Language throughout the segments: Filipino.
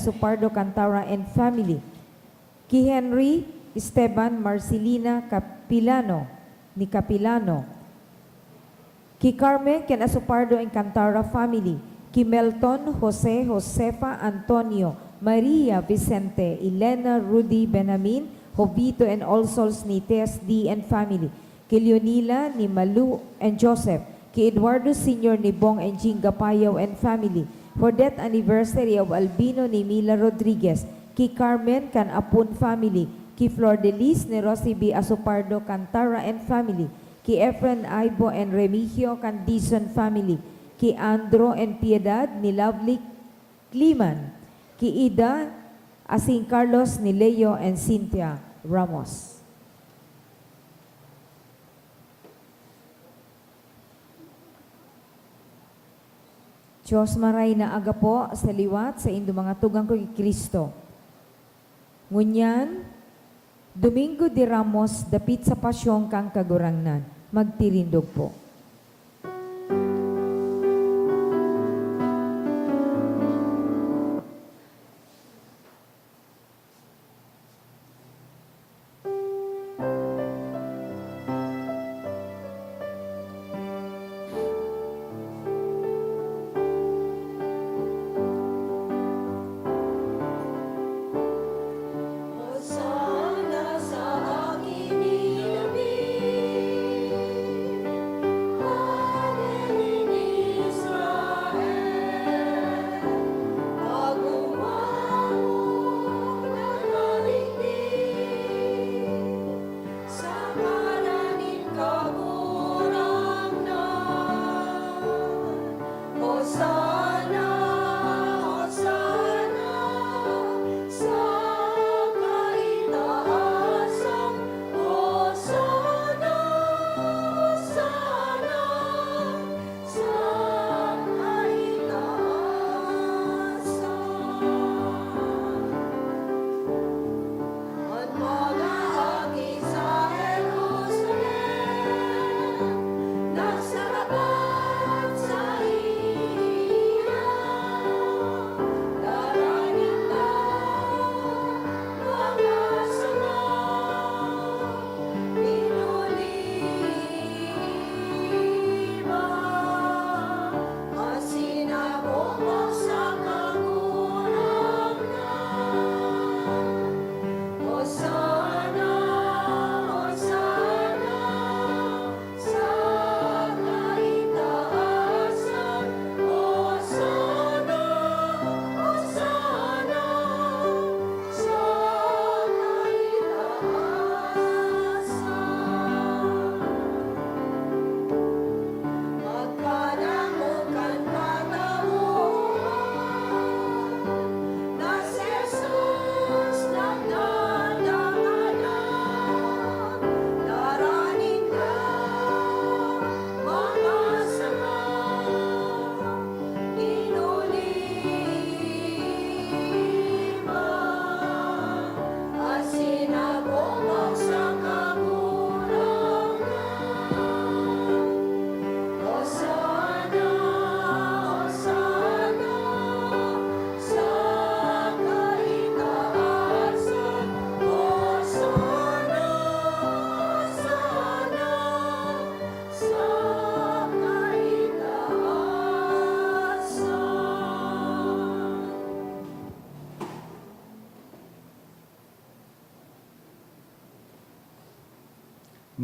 Asupardo Cantara and family. Ki Henry Esteban Marcelina Capilano, ni Capilano. Ki Carmen ken Asupardo and Cantara family. Ki Melton Jose Josefa Antonio Maria Vicente Elena Rudy Benjamin Jovito and All Souls ni TSD and family. Ki Leonila ni Malu and Joseph. Ki Eduardo Sr. ni Bong and Jing Gapayaw and family. For death anniversary of Albino ni Mila Rodriguez. Ki Carmen kan Apun family. Ki Flor de Lis ni Rosie B. Asupardo Cantara and family. Ki Efren Aibo and Remigio Candison family. Ki Andro and Piedad ni Lovely Kliman. Ki Ida Asing Carlos ni Leo and Cynthia Ramos. Diyos maray na aga po sa liwat sa indo mga tugang ko kay Kristo. Ngunyan, Domingo de Ramos, dapit sa pasyong kang kagurangnan. Magtirindog po.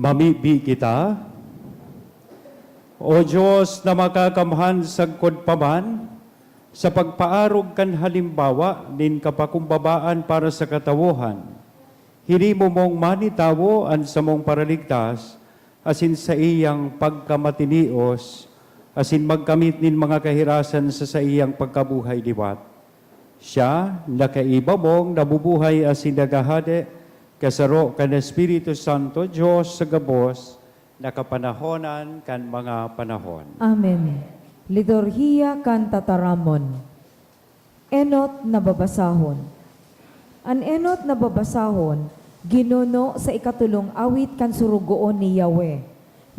Mamibi kita, O Diyos na makakamhan sagkod paman, sa pagpaarog kan halimbawa, nin kapakumbabaan para sa katawuhan, hinimo mong manitawo an sa mong paraligtas, asin sa iyang pagkamatinios, asin magkamit nin mga kahirasan sa iyang pagkabuhay liwat. Siya, nakaiba mong nabubuhay asin nagahade, kasaro kan Espiritu Santo, Diyos sa gabos, nakapanahonan kan mga panahon. Amen. Liturhiya kan tataramon. Enot na babasahon. An enot na babasahon, ginuno sa ikatulong awit kan surugoon ni Yahweh.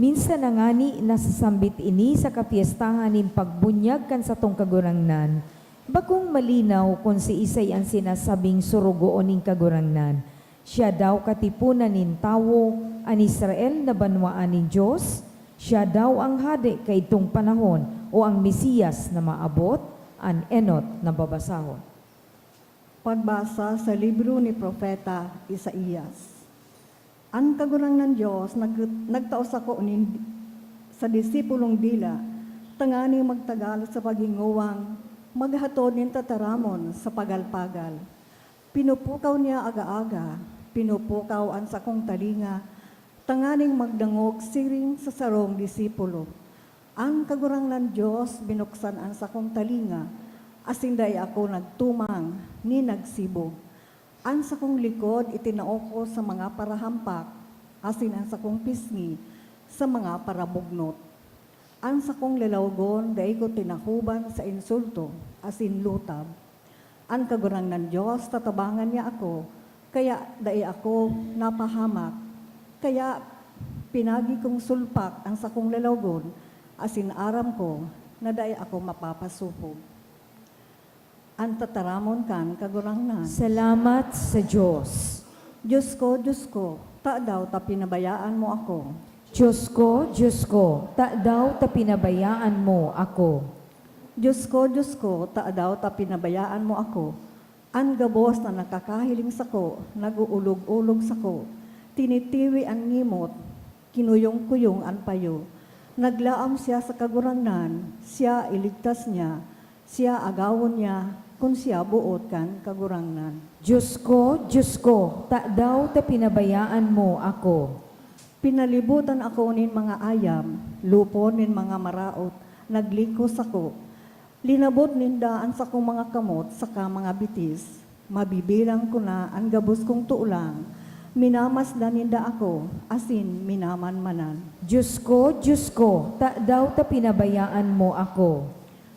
Minsan na ngani nasasambit ini sa kapiestahan nin pagbunyag kan sa tong kagurangnan, Bakong malinaw kung si Isay ang sinasabing surugoon ning kagurangnan. Siya daw katipunan nin tawo an Israel na banwaan nin Diyos. Siya daw ang hadi kay itong panahon o ang Mesiyas na maabot, an enot na babasahon. Pagbasa sa libro ni Propeta Isaías. Ang kagurangnan Diyos nagtaos ako sa disipulong dila, tangani magtagal sa paghinguwang, maghatod nin tataramon sa pagalpagal. Pinupukaw niya aga-aga, pinupukaw ang sakong talinga, tanganing magdangog siring sa sarong disipulo. Ang kagurangnan Diyos binuksan ang sakong talinga, asinday ako nagtumang ni nagsibo. Ang sakong likod itinao ko sa mga parahampak, asin ang sakong pisngi sa mga parabugnot. Ang sakong lalawgon dahil ko tinakuban sa insulto, asin lutab. Ang kagurangnan Diyos tatabangan niya ako, kaya dahil ako napahamak. Kaya pinagi kong sulpak ang sakong lalawgon, asin aram ko na dahil ako mapapasupog. Ang tataramon kan kagurangnan. Salamat sa Diyos. Diyos ko, ta daw ta pinabayaan mo ako. Diyos ko, ta daw ta pinabayaan mo ako. Diyos ko, ta daw ta pinabayaan mo ako. Ang gabos na nakakahiling sako, naguulog-ulog sako. Tinitiwi ang ngimot, kinuyong-kuyong ang payo. Naglaam siya sa kagurangnan, siya iligtas niya, siya agawon niya, kung siya buot kan kagurangnan. Diyos ko, ta daw ta pinabayaan mo ako. Pinalibutan ako nin mga ayam, lupon nin mga maraot, naglikos ako. Linabot nindaan sa kong mga kamot, saka mga bitis. Mabibilang ko na ang gabos kong tuulang. Minamasdan ninda ako, asin minamanmanan. Diyos ko, ta daw ta pinabayaan mo ako.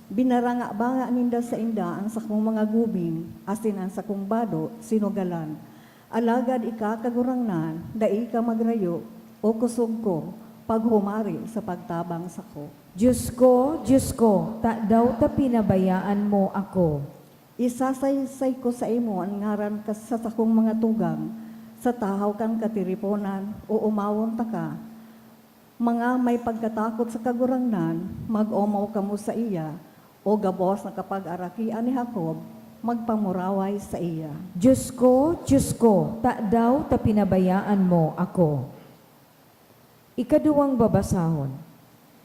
Binaranga-banga ninda sa inda ang sakong mga gubing, asin ang sakong bado, sinugalan. Alagad ikakagurangnan, dai ka magrayo, o kusog ko, paghumari sa pagtabang sako. Diyos ko, ta daw ta pinabayaan mo ako. Isasaysay ko sa imo ang ngaran sa sakong mga tugang, sa tahaw kang katiriponan, o umawon ta ka. Mga may pagkatakot sa kagurangnan, mag-omaw ka mo sa iya, o gabos na kapag arakian ni Jacob, magpamuraway sa iya. Diyos ko, ta daw ta pinabayaan mo ako. Ikaduwang babasahon.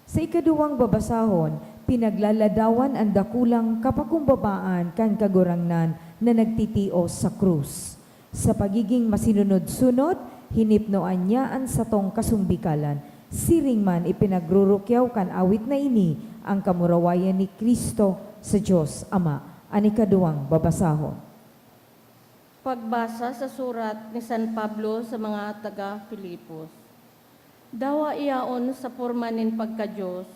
Sa ikaduwang babasahon, pinaglaladawan ang dakulang kapakumbabaan kan kagurangnan na nagtitios sa krus. Sa pagiging masinunod-sunod, hinipnoan niya ang satong kasumbikalan. Siring man ipinagrurukyaw kan awit na ini ang kamurawayan ni Kristo sa Diyos Ama. Ang ikaduwang babasahon. Pagbasa sa surat ni San Pablo sa mga taga-Filipos. Dawa iyaon sa porma nin pagka-Diyos,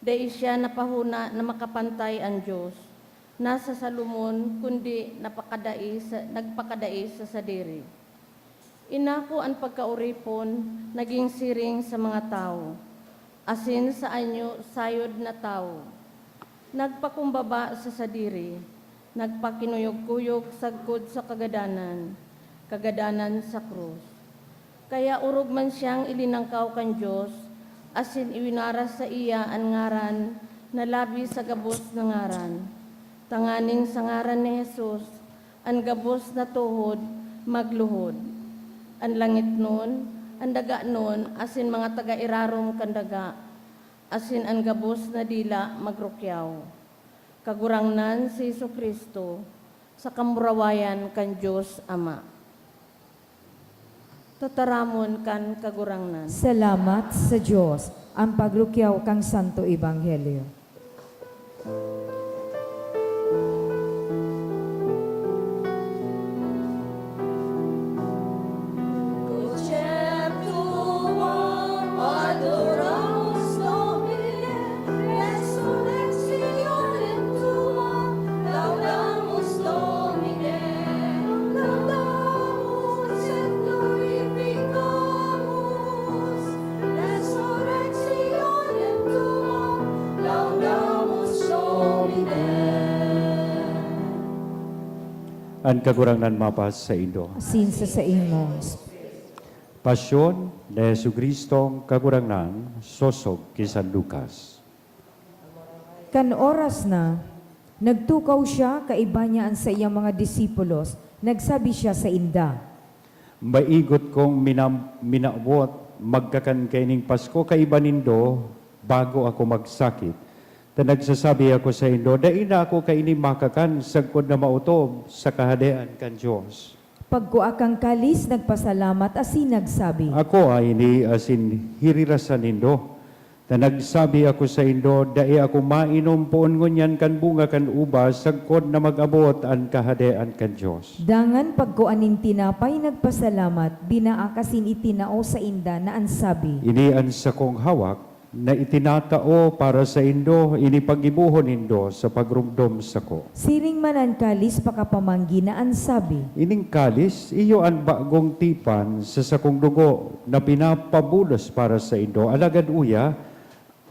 dahil siya napahuna na makapantay ang Diyos, nasa salumon kundi nagpakadai sa sadiri. Inako ang pagkauripon, naging siring sa mga tao, asin sa anyo sayod na tao. Nagpakumbaba sa sadiri, nagpakinuyog-kuyog sagkod sa kagadanan sa krus. Kaya urog man siyang ilinangkaw kan Diyos, asin iwinaras sa iya ang ngaran na labi sa gabos na ngaran. Tanganing sa ngaran ni Jesus, ang gabos na tuhod, magluhod. Ang langit nun, ang daga nun, asin mga taga-irarong kandaga, asin ang gabos na dila magrukyaw. Kagurangnan si Jesucristo sa kamurawayan kan Diyos Ama. Tataramon kan kagurangnan. Salamat sa Diyos. Ang pagrukyaw kang Santo Ebanghelyo. ang kagurangnan mapas sa Indo. asin sa imong Pasyon ni Jesucristo kagurangnan sosog kay San Lucas. kan oras na, nagtukaw siya kaiba niya sa iyang mga disipulos, nagsabi siya sa inda, Maigot kong minawot magkakan kaining Pasko kaiba nindo bago ako magsakit. Ta nagsasabi ako sa indo, dai na ako kaini makakan sagkod na mautob sa kahadean kan Dios. pagkuakang kalis, nagpasalamat asin nagsabi, Ako ay ini asin hirirasan nindo. Ta nagsabi ako sa indo, dai ako mainom poon ngunyan kan bunga kan ubas sagkod na magabot ang kahadean kan Dios. dangan pagkuanin tinapay, nagpasalamat, binaakasin itinao sa inda na ansabi, Inian sa kong hawak na itinatao para sa indo, inipagibuhon indo sa pagrumdom sa ko. siring manan kalis pakapamanggi na ansabi, Ining kalis, iyo ang bagong tipan sa sakong dugo na pinapabulos para sa indo. Alagad uya,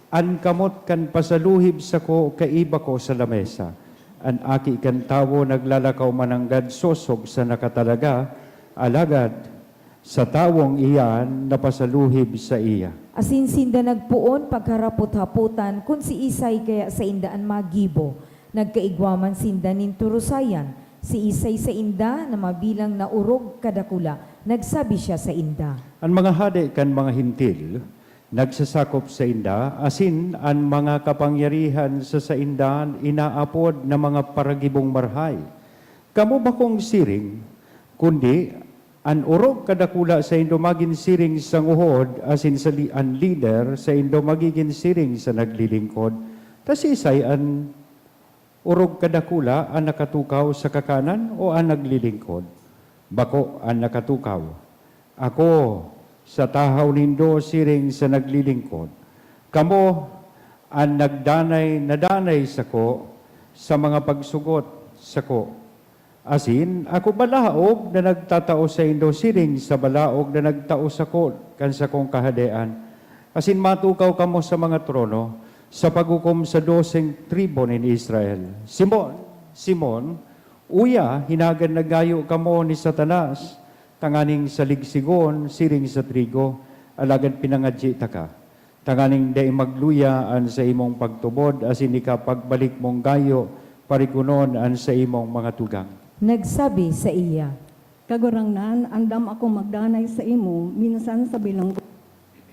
an kamot kan pasaluhib sa ko, kaiba ko sa lamesa. An aki kan tawo naglalakaw mananggad sosog sa nakatalaga, alagad sa tawong iyan napasaluhib sa iya. asin sinda nagpuon pagharapot-haputan kung si Isay kaya sa indaan magibo. Nagkaigwaman sinda nin turusayan. Si Isay sa inda na mabilang na urog kadakula. Nagsabi siya sa inda. Ang mga hade kan mga hintil, nagsasakop sa inda, asin ang mga kapangyarihan sa inda, inaapod na mga paragibong marhay. Kamu ba kong siring, kundi ang urog kadakula sa indo maging siring sa nguhod, asin sa ang leader sa indo magiging siring sa naglilingkod. Tas isay ang urog kadakula ang nakatukaw sa kakanan o ang naglilingkod. Bako ang nakatukaw. Ako sa tahaw nindo siring sa naglilingkod. Kamo ang nadanay sa ko sa mga pagsugot sa ko. Asin, ako balaog na nagtatao sa indo siring sa balaog na nagtao sa ko kan sa kong kahadean. Asin matukaw kamo sa mga trono sa paghukom sa 12 tribo ni Israel. Simon, uya, hinagan na gayo kamo ni Satanas, tanganing saligsigon, siring sa trigo, alagad pinangadji ka. Tanganing day magluyaan sa imong pagtubod, asin ika pagbalik mong gayo, parikunon an sa imong mga tugang. Nagsabi sa iya, Kagurangnan, andam ako magdanay sa imo, minsan sa bilanggo,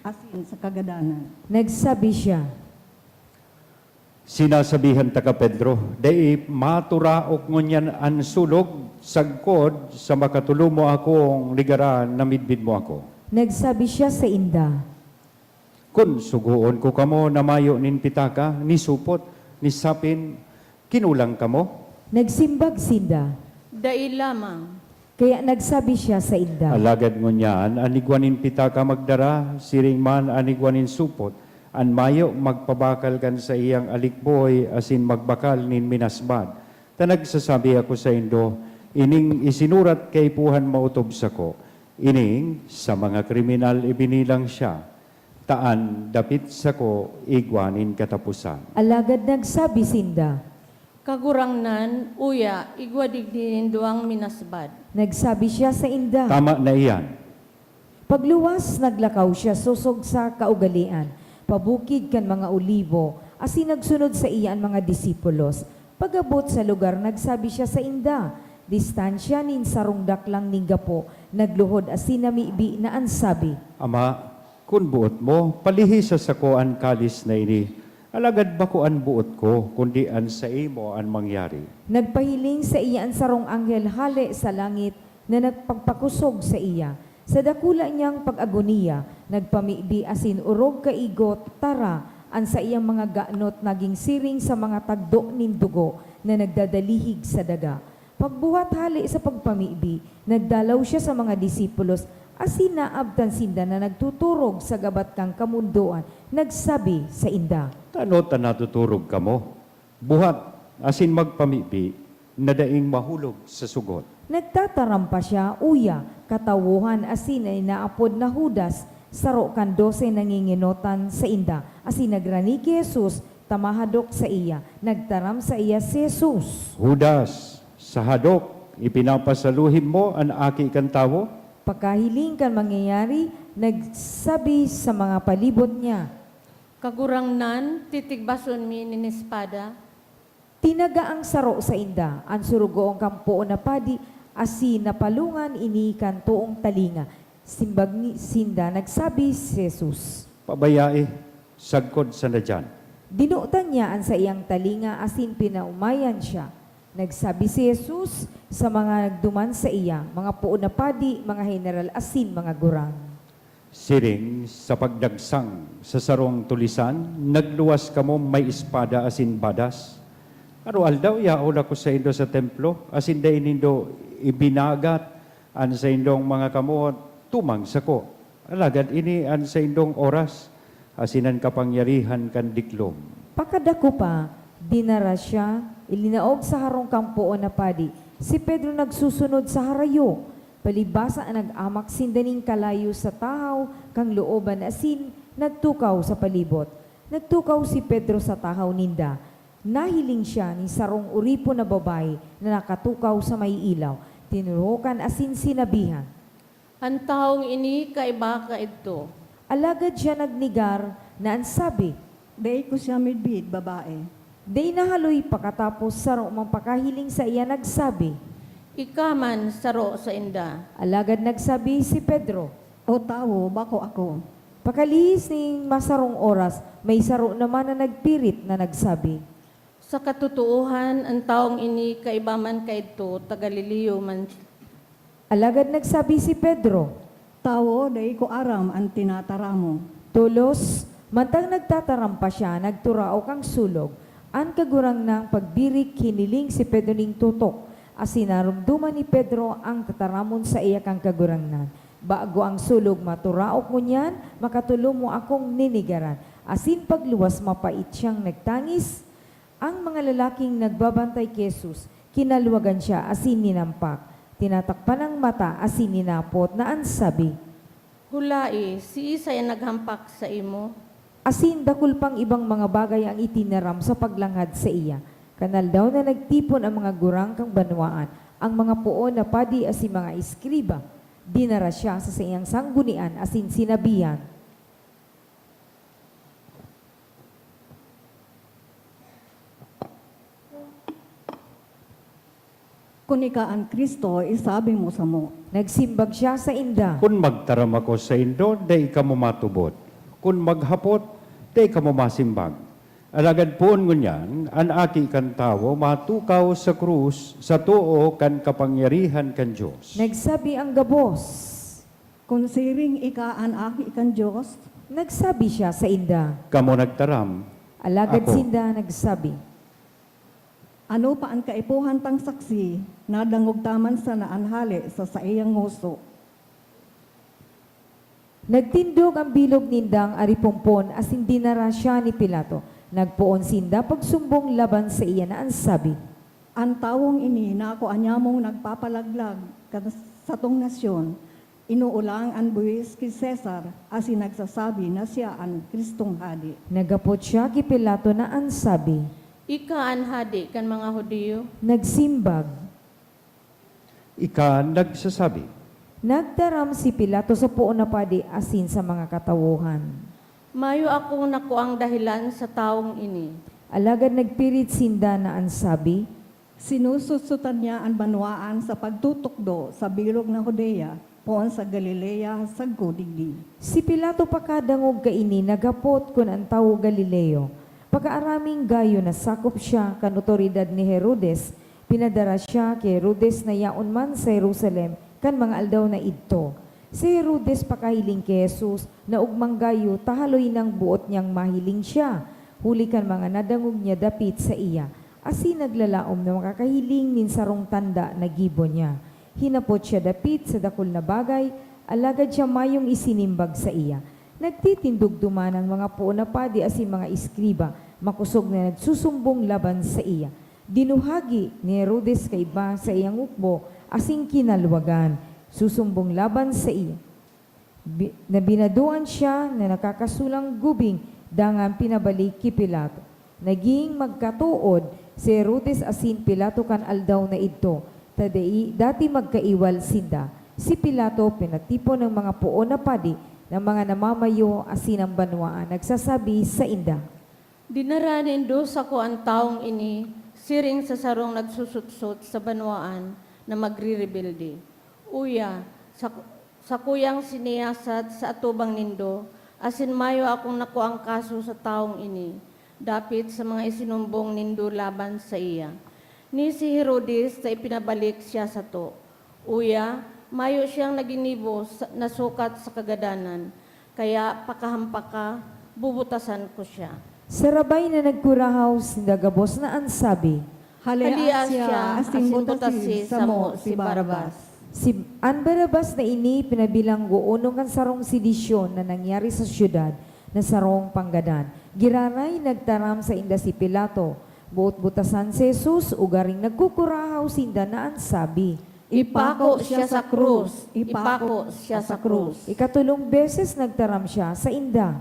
asin sa kagadanan. nagsabi siya, Sinasabihan ta ka Pedro, dai maturaok ngunyan ang sulog, sagkod, sa makatulumo akong ligaran na midbid mo ako. nagsabi siya sa inda, Kun suguon ko kamo na mayo nin pitaka, ni supot, ni sapin, kinulang kamo. nagsimbag sinda, Dai lamang. kaya nagsabi siya sa inda, Alagad ngunyan, anigwanin pitaka magdara, siring man anigwanin supot, an mayo magpabakal kan sa iyang alikboy, asin magbakal nin minasbad. Ta nagsasabi ako sa indo, ining isinurat kay puhan mautob sa ko, ining sa mga kriminal ibinilang siya, taan dapit sa ko igwanin katapusan. alagad nagsabi sinda, Kagurangnan, uya, igwadig din duang minasbad. nagsabi siya sa inda, Tama na iyan. pagluwas naglakaw siya susog sa kaugalian, pabukid kan mga olibo, asin nagsunod sa iya ang mga disipulos. Pagabot sa lugar, nagsabi siya sa inda, distansya nin sarong daklang ning gapo, nagluhod asin namiibi na ansabi, Ama, kun buot mo, palihisa sa ko an kalis na ini. Alagad ba ko an buot ko, kundi an sa imo an mangyari. nagpahiling sa iya ang sarong anghel hali sa langit na nagpagpakusog sa iya. Sa dakula niyang pag-agoniya, nagpamibi asin urog kaigot, tara, an sa iyang mga ganot naging siring sa mga tagdo nin dugo na nagdadalihig sa daga. Pagbuhat hali sa pagpamibi, nagdalaw siya sa mga disipulos, asin naabtan sinda na nagtuturog sa gabat kang kamunduan, nagsabi sa inda, Tano ta natuturog kamo? Buhat, asin magpamibi, na daing mahulog sa sugot. nagtatarampa siya, uya, katawuhan asin ay naapod na Judas, saro kan 12 nanginginotan sa inda, asin nagrani ki Jesus, tamahadok sa iya, nagtaram sa iya si Jesus. Judas, sa hadok, ipinapasaluhin mo ang aki kan tawo, Pagkahiling kan mangyayari, nagsabi sa mga palibot niya, Kagurangnan, titigbason mi nin espada, tinaga ang saro sa inda, ang surugoong kampo na padi, asi napalungan inikan tuong talinga. Simbag ni Sinda, nagsabi si Jesus. pabayae, sagkod sa nadyan. Dinutan niya ang sa iyang talinga, asin pinaumayan siya. Nagsabi si Jesus sa mga nagduman sa iya, mga puon na padi, mga general, asin mga gurang. Siring sa pagdagsang sa sarong tulisan, nagluwas kamo may espada asin badas. Arual daw, yaon ako sa indo sa templo, asin da inindo ibinagat, an sa indong mga kamo, tumang sako. Alagad ini an sa indong oras, asinan kapangyarihan kan diklom. Pakadako pa, dinara siya, ilinaog sa harong kampoon na padi. Si Pedro nagsusunod sa harayo. Palibasa ang nag-amak sindaning kalayo sa tahaw, kang looban asin, nagtukaw sa palibot. Nagtukaw si Pedro sa tahaw ninda. Nahiling siya ni sarong uripo na babae na nakatukaw sa may ilaw. Tinurukan asin sinabihan. ang taong ini kaiba ka ito. Alagad siya nagnigar na ang sabi, Day ko siya midbid, babae. Day nahaloy pakatapos sarong mapakahiling sa iya nagsabi. Ikaman saro sa inda. Alagad nagsabi si Pedro. O tawo, bako ako. Pakalihis ning masarong oras, may saro naman na nagpirit na nagsabi. Sa katutuuhan, ang taong ini kaiba man ka ito, tagaliliyo man. Alagad nagsabi si Pedro. Tawo, day ko aram ang tinataramo. Tulos, mantang nagtatarampa siya, nagturao kang sulog. Ang kagurang ng pagbirik, hiniling si Pedro ning tutok. Asinarumduman ni Pedro ang tataramon sa iya kang kagurangnan. Bago ang sulog maturaok mo niyan, makatulo mo akong ninigaran. Asin pagluwas mapait siyang nagtangis. Ang mga lalaking nagbabantay kay Jesus, kinaluwagan siya asin ninampak. Tinatakpan ang mata asin ninapot na ansabi. Hulai, si Isa ay naghampak sa imo. Asin dakul pang ibang mga bagay ang itinaram sa paglanghad sa iya. Kanal daw na nagtipon ang mga gurang kang banwaan, ang mga puon na padi asin mga iskriba. Dinara siya sa iyang sanggunian asin sinabihan. Kung ika ang Kristo, isabi mo sa mo. Nagsimbag siya sa inda. Kung magtaram ako sa indo, day ka mo matubot. Kung maghapot, day ka mo masimbag. Alagad poon ngunyan, an aki kan tawo, matukaw sa krus, sa tuo kan kapangyarihan kan Diyos. Nagsabi ang gabos. Kung siring ika ang aki ikan Diyos, Nagsabi siya sa inda. Kamo nagtaram, Alagad Ako. sinda nagsabi. ano pa ang kaipuhan tang saksi, nadangog taman sa naanhali sa iyang nguso. Nagtindog ang bilog nindang aripumpon asin dinara siya ni Pilato. Nagpoon sinda pagsumbong laban sa iya na ansabi. Ang tawong ini na ako anyamong nagpapalaglag sa tong nasyon, inuulang ang buwis kay Cesar asin nagsasabi na siya ang Kristong Hadi. Nagapot siya kay Pilato na ansabi. Ika an hadi kan mga Hudiyo. Nagsimbag. ika nagsasabi. Nagtaram si Pilato sa puon na padi asin sa mga katawuhan. Mayo akong nakuang dahilan sa taong ini. Alagad nagpirit sinda na ansabi. Sinususutan niya ang banwaan sa pagtutukdo sa bilog na Judea, poon sa Galilea, sa Godigdi. Si Pilato pakadangog kaini nagapot kun ang tawo Galileo. Pagkaaraming gayo na sakop siya kan otoridad ni Herodes, pinadara siya kay Herodes na yaon man sa Jerusalem kan mga aldaw na idto. Si Herodes pakahiling kay Jesus na ugmang gayo tahaloy ng buot niyang mahiling siya. Huli kan mga nadangog niya dapit sa iya. Asi naglalaom na makakahiling nin sarong tanda na gibo niya. Hinapot siya dapit sa dakol na bagay, alagad siya mayong isinimbag sa iya. Nagtitindog duman ang mga puon na padi asin mga iskriba, makusog na nagsusumbong laban sa iya. Dinuhagi ni Herodes kay iba sa iyang ukbo, asing kinalwagan, susumbong laban sa iya. Nabinaduan siya na nakakasulang gubing, dangan pinabalik kay Pilato. Naging magkatuod si Herodes asin Pilato kan aldaw na idto. Tadai, dati magkaiwal sinda. Si Pilato pinatipo ng mga puon na padi ng mga namamayo asin ang banwaan. Nagsasabi sa inda. Dinaranin do sa ko ang taong ini, siring sa sarong nagsusutsot sa banwaan na magre-rebelde. Uya, sa kuyang siniyasat sa atubang nindo, asin mayo akong nakuang kaso sa taong ini, dapit sa mga isinumbong nindo laban sa iya. Ni si Herodes sa ipinabalik siya sa to. Uya, mayo siyang naginibo na sukat sa kagadanan, kaya pakahampaka, bubutasan ko siya. Sarabay na nagkurahaw sinda gabos na ansabi. Halia siya, asin butasi sa mo si Barabas. Si Barabas na ini pinabilanggo unong kan sarong sedisyon na nangyari sa syudad na sarong panggadan. Giraray nagtaram sa inda si Pilato. Buot butasan si Jesus, ugaring nagkukurahaw sinda na ansabi. Ipako siya sa krus, ipako siya sa krus. Ikatulong beses nagtaram siya sa inda.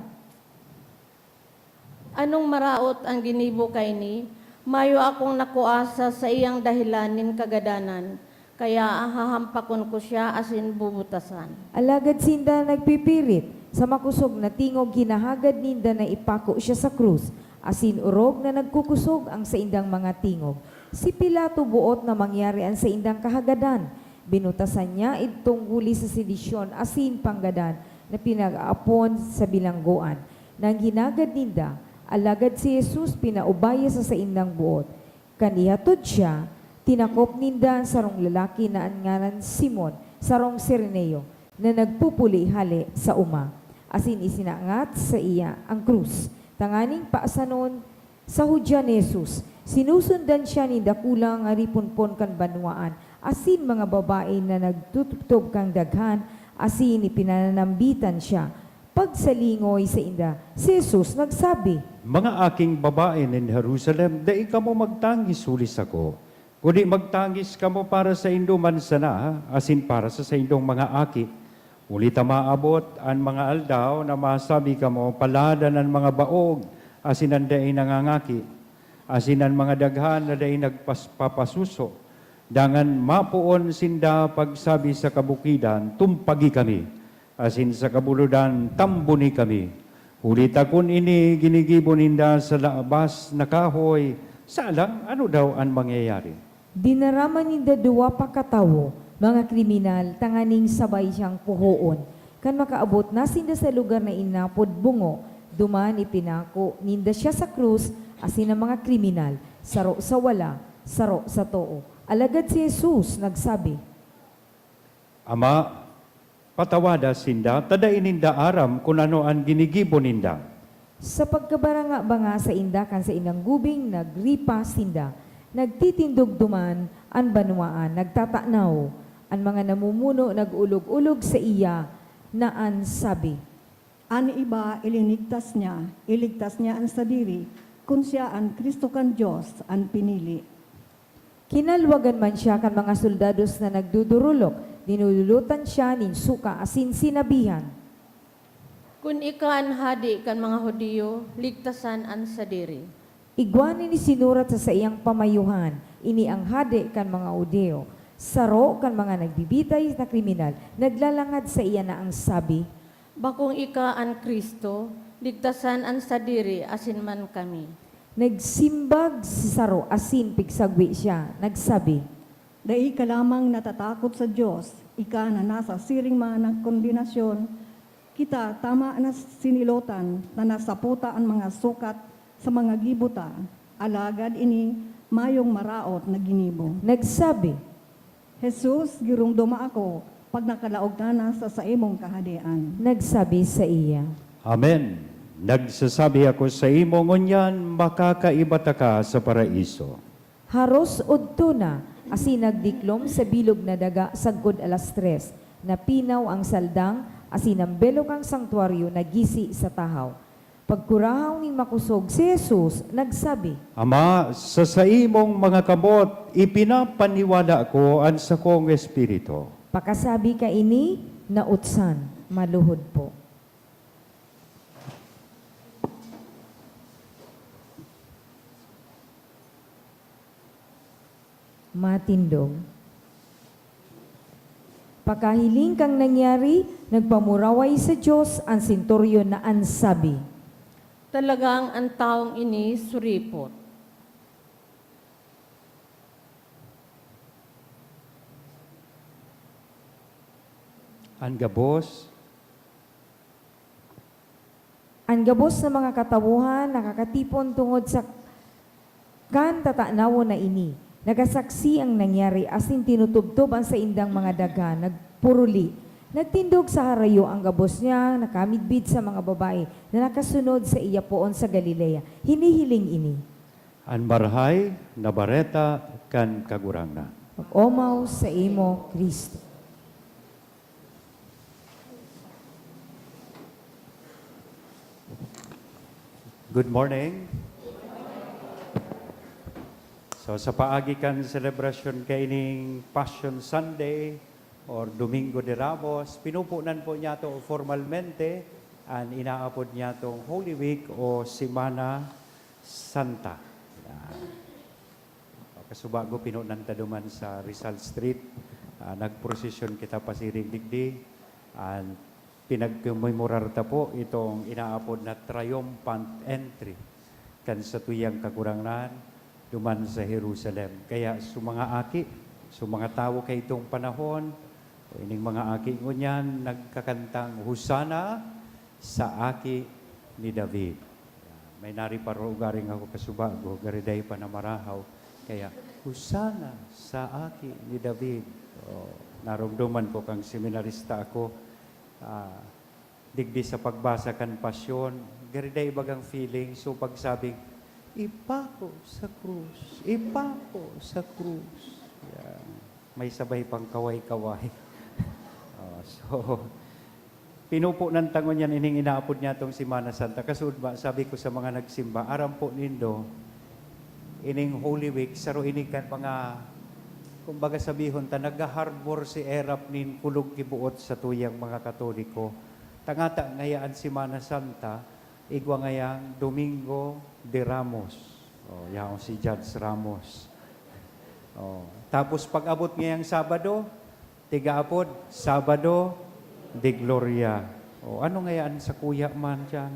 Anong maraot ang ginibo kay ni? Mayo akong nakuasa sa iyang dahilanin kagadanan, kaya hahampakon ko siya asin bubutasan. Alagad sinda nagpipirit, sa makusog na tingog hinahagad ninda na ipako siya sa krus, asin urog na nagkukusog ang sa indang mga tingog. Si Pilato buot na mangyari ang sa indang kahagadan. Binutasan niya itong huli sa sedisyon asin panggadan na pinag-aapon sa bilangguan. Nang hinagad ninda, alagad si Jesus pinaubaya sa indang buot. Kanihatod siya, tinakop ninda ang sarong lalaki na angalan Simon, sarong Sireneo, na nagpupuli hali sa uma. Asin isinangat sa iya ang krus. Tanganing paasanon sa hudya ni Jesus. Sinusundan siya ni dakulang aripunpon kan banwaan. Asin mga babae na nagtutubtob kang daghan, asin ipinanambitan siya. Pagsalingoy sa inda, si Jesus nagsabi, Mga aking babae in Jerusalem, dai kamo magtangis hulis ako. Kundi magtangis kamo para sa induman sana, asin para sa indong mga aki. Ulita maabot ang mga aldaw na masabi kamo paladan ang mga baog, asin ang dai nangangaki, asin ang mga daghan na dai nagpapasuso. Dangan mapuon sinda pagsabi sa kabukidan, tumpagi kami, asin sa kabuludan, tambuni kami. Ulita kun ini ginigibo ninda sa labas na kahoy, salang ano daw ang mangyayari? dinaraman ninda duwa pa katawo, mga kriminal, tanganing sabay siyang puhoon. Kan makaabot na sinda sa lugar na inapod bungo, duman ipinako ninda siya sa krus, asin ang mga kriminal, saro sa wala, saro sa too. Alagad si Jesus nagsabi, Ama, patawada sinda, tadain ninda aram kung ano ang ginigibo ninda. sa pagkabaranga ba nga sa inda kan sa inang gubing, nagripa sinda, nagtitindog duman, ang banwaan, nagtatanaw, ang mga namumuno nagulog-ulog sa iya, na an sabi, An iba iligtas niya ang sadiri, kung siya ang Kristo kan Diyos, ang pinili. kinalwagan man siya kan mga soldados na nagdudurulok, dinululutan siya nin suka asin sinabihan, Kung ika ang hadi kan mga Hudiyo, ligtasan ang sadiri. igwanin ni sinurat sa iyang pamayuhan, ini ang hade kan mga udeo, saro kan mga nagbibitay na kriminal, naglalangad sa iya na ang sabi, Bakong ika ang Kristo, ligtasan ang sadiri asin man kami. nagsimbag si saro asin pigsagwi siya, nagsabi, Dai ka lamang natatakot sa Diyos, ika na nasa siring mga ng kondinasyon, kita tama na sinilotan na nasaputa ang mga sukat sa mga gibuta, alagad ini mayong maraot na ginibo. nagsabi, Jesus, girumduma ako pag nakalaog na sa imong kahadian. nagsabi sa iya, Amen. Nagsasabi ako sa imo ngunyan, makakaibata ka sa paraiso. haros udto na, asin nagdiklom sa bilog na daga sagkod 3:00, napinaw ang saldang, asin ang belok ang sanktuaryo nagisi sa tahaw. Pagkurahaw ning makusog si Jesus, nagsabi, Ama, sa imong mga kamot, ipinapaniwala ko ang sa kong espiritu. pakasabi ka ini, nautsan, maluhod po. Matindog. Pagkahiling kang nangyari, nagpamuraway sa Diyos ang senturyon na ansabi. Talagang ang taong ini suripot. Ang gabos, Ang gabos ng mga katawuhan nakakatipon tungod sa kan tatanawo na ini. Nagasaksi ang nangyari asin tinutubtob ang sa indang mga daga, nagpuruli. Nagtindog sa harayo ang gabos niya, nakamidbid sa mga babae na nakasunod sa iya poon sa Galilea. Hinihiling ini. ang marhay na bareta kan kagurangna. Mag-omaw sa imo, Kristo. Good morning. So sa paagi kan celebration kaining Passion Sunday or Domingo de Ramos, pinupunan po niya to formalmente ang inaapod niya tong Holy Week o Semana Santa. Kasubago pinunan ta duman sa Rizal Street, nagprosesyon kita pasiring digdi, and pinagmemorar ta po itong inaapod na triumphant entry kan sa tuyang kagurangnan duman sa Jerusalem. Kaya sumanga aki, sumanga tawo kay itong panahon, ining mga aki ngunyan nagkakantang Husana sa aki ni David. May nariparugaring ako kasubago, gariday pa na marahaw. Kaya, Husana sa aki ni David. Narumduman ko kang seminarista ako, digdi sa pagbasa kan pasyon, gariday bagang feeling, so pagsabing, ipako sa krus, ipako sa krus. Yan. May sabay pang kaway-kaway. So, pinupo ng tangon yan, ining inaapod niya itong Semana Santa. Kasud ba, sabi ko sa mga nagsimba, aram po nindo, ining Holy Week, saro inikan mga, kumbaga sabihon ta, nag-harbor si Erap nin kulog kibuot sa tuyang mga Katoliko. Tangata ngayaan Semana Santa, igwa ngayang Domingo de Ramos. Yaong si Judge Ramos. Tapos pag-abot ngayang Sabado, tigaapod, Sabado de Gloria. Ano ngayaan sa kuya man dyan?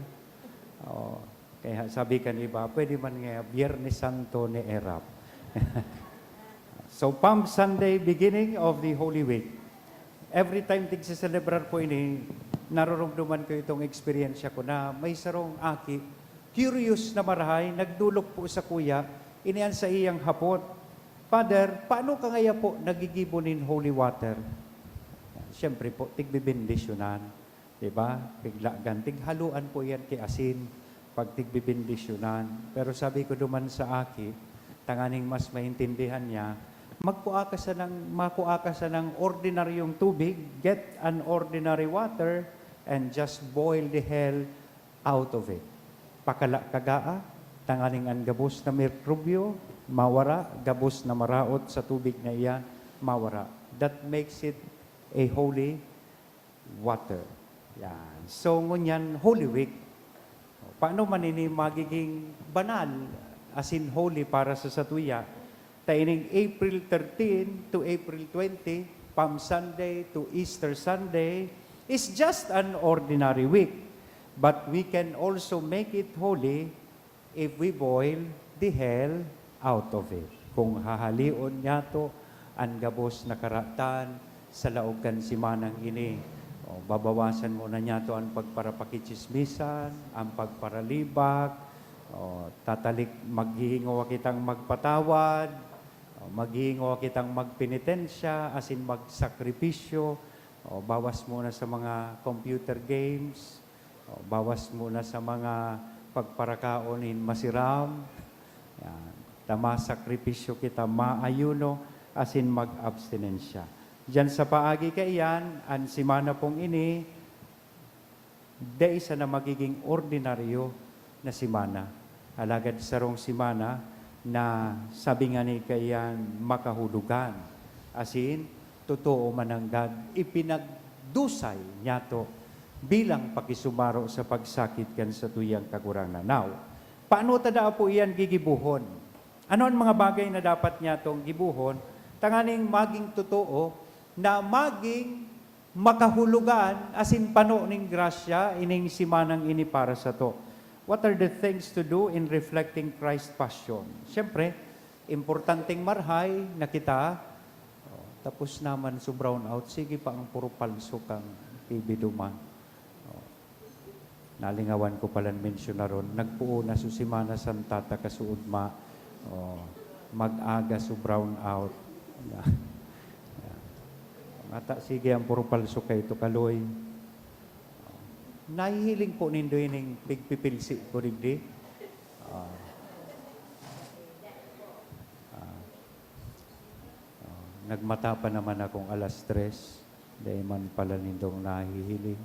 Kaya sabi kan iba, pwede man nga Biyernes Santo ni Erap. So, Palm Sunday, beginning of the Holy Week. Every time tig-celebrar po ini, naroromduman ko itong experience ko na may sarong aki, curious na marahay, nagdulok po sa kuya, iniyan sa iyang hapot, Father, paano ka ngaya po nagigibonin holy water? Siyempre po, tigbibindisyonan. Diba? Biglagan. Tighaluan po yan kay asin pag tigbibindisyonan. Pero sabi ko duman sa aki, tanganing mas maintindihan niya, makuha ka sa ng ordinaryong tubig, get an ordinary water, and just boil the hell out of it. Pakala kagaa, tanganing ang gabos na mikrobyo, mawara, gabos na maraot sa tubig na iyan, mawara. That makes it a holy water. Yan. So, ngunyan, Holy Week. Paano man ini magiging banal, as in holy para sa satuya? Taining April 13 to April 20, Palm Sunday to Easter Sunday, is just an ordinary week. But we can also make it holy if we boil the hell out of it. Kung hahalion niya to, ang gabos na karatan sa laogan simanang ini. Babawasan mo na niya to ang pagparapakichismisan, ang pagparalibak, tatalik, maghihingo kitang magpatawad, maghihingo kitang magpenitensya, asin magsakripisyo, bawas muna sa mga computer games, bawas muna sa mga pagparakaonin masiram, yan. Tama sakripisyo kita maayuno, asin mag-abstinensya. Diyan sa paagi kaiyan, ang simana pong ini, day isa na magiging ordinaryo na simana. Alagad sarong simana na sabi nga ni kaiyan makahulugan. Asin, totoo mananggad, ipinagdusay niya to bilang pakisumaro sa pagsakit kan sa tuyang kagurangan. Now, paano tada po iyan gigibuhon? Ano ang mga bagay na dapat niya tong gibuhon? Tanganing maging totoo na maging makahulugan asin pano ning grasya ining simanang ini para sa to. What are the things to do in reflecting Christ's passion? Siyempre, importanteng marhay na kita, tapos naman so brown out, sige pa ang puro palso kang ibiduman. Nalingawan ko pala mention na ron, nagpuo na so Simana Santa ta kasuod mag-aga so brown out. Ata sige ang puro palso kay ito kaloy. Nahihiling po nindo yung pigpipilsi ko rigdi. Nagmata pa naman akong alas 3. Dahil man pala nindong nahihiling.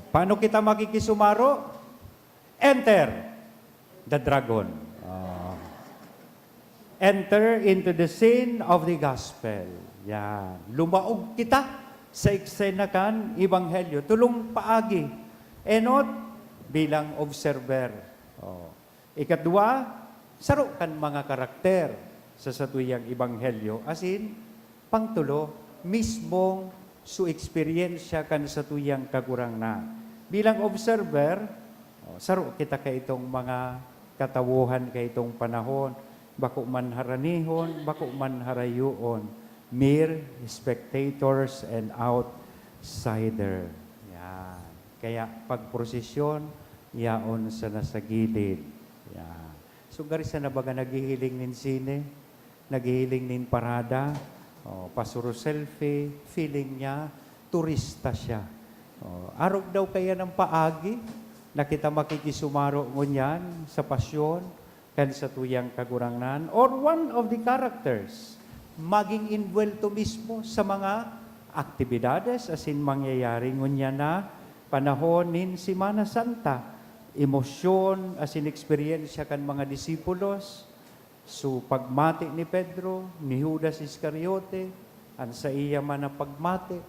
Paano kita makikisumaro? Enter the dragon. Enter into the scene of the gospel. Yan. Lumaog kita sa eksenakan Ebanghelyo. Tulong paagi. Enot, bilang observer. Ikatwa, sarukan mga karakter sa satuyang Ebanghelyo. As in, pangtulo, mismong su eksperyensya kan satuyang kagurang na. Bilang observer, saro kita kay itong mga katawuhan kay itong panahon. Bako man haranihon, bako man harayoon. Mere spectators and outsider. Yan. Kaya pagprosesyon, yaon sa nasa gilid. Yan. So garisa na baga naghihiling nin sine, naghihiling nin parada, pasuro selfie, feeling niya, turista siya. Arog daw kaya ng paagi, na kita makikisumaro ngunyan sa pasyon, kan sa tuyang kagurangnan, or one of the characters, maging invuelto mismo sa mga aktibidades asin mangyayari ngunya na panahon nin Semana Santa, emosyon asin eksperyensya kan mga disipulos, so pagmati ni Pedro, ni Judas Iscariote, an sa iya man na pagmati,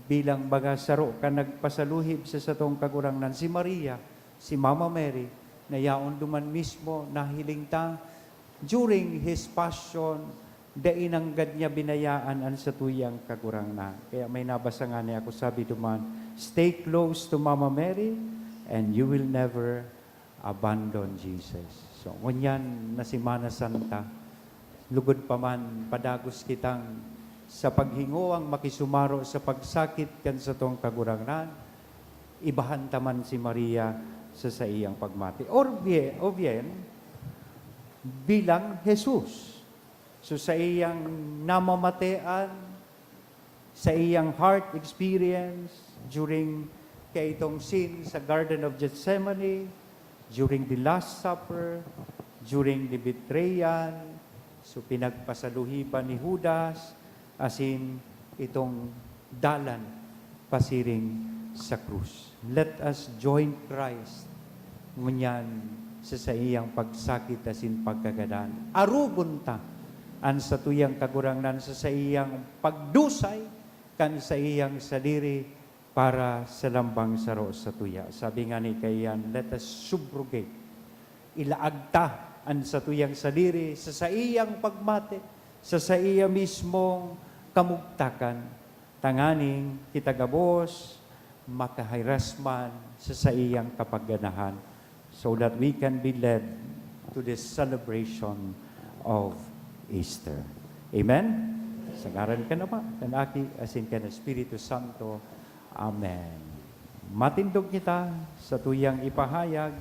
bilang baga saro ka nagpasaluhib sa satong kagurangnan si Maria, si Mama Mary, na yaon duman mismo nahiling ta during His passion, dainanggad niya binayaan an sa tuyang kagurang na. Kaya may nabasa nga niya ako, sabi duman, stay close to Mama Mary and you will never abandon Jesus. So, ngunyan na Semana Santa, lugod pa man, padagos kitang sa paghingo ang makisumaro sa pagsakit kan sa tong kagurangnan, ibahan taman si Maria sa iyang pagmati. O bien, bilang Jesus. So sa iyang namamatean, sa iyang heart experience, during kay itong scene sa Garden of Gethsemane, during the Last Supper, during the betrayal, so pinagpasaluhipan ni Judas, asin itong dalan pasiring sa krus. Let us join Christ ngunyan sa iyang pagsakit asin pagkagadan. Arubon ta an sa tuyang kagurangnan sa iyang pagdusay kan sa iyang sadiri para sa lambang saro sa tuya. Sabi nga ni kayan, let us subrogate. Ilaagta an sa tuyang sadiri sa iyang pagmate, sa iya mismong kamugtakan, tanganing kitagabos, makahayrasman sa iyang kapaganahan, so that we can be led to this celebration of Easter. Amen? Sagaran ka na ba? Kanaki, asin ka na Espiritu Santo. Amen. Matindog kita sa tuyang ipahayag,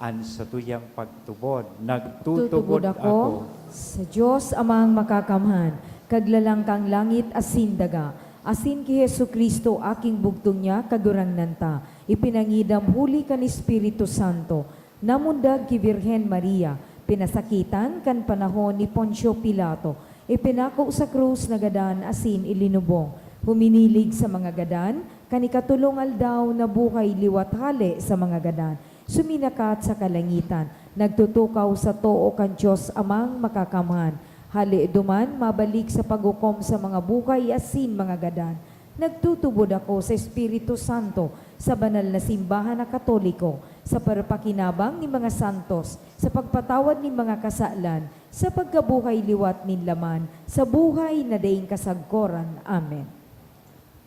an sa tuyang pagtubod. Nagtutubod ako sa Diyos amang makakamhan, kaglalang kang langit asin daga, asin ki Hesu Kristo aking bugtong niya kagurangnan ta, ipinangidam huli kan Espiritu Santo, namundag ki Birhen Maria, pinasakitan kan panahon ni Poncio Pilato, ipinako sa krus na gadan asin ilinubong, huminilig sa mga gadan, kanikatulong aldaw na buhay liwathali sa mga gadan, suminakat sa kalangitan, nagtutukaw sa too kan Diyos amang makakamhan, hali duman mabalik sa pagukom sa mga buhay asin mga gadan, nagtutubod ako sa Espiritu Santo, sa banal na simbahan na Katoliko, sa parapakinabang ni mga santos, sa pagpatawad ni mga kasalan, sa pagkabuhay liwat nin laman, sa buhay na daing kasagkoran. Amen.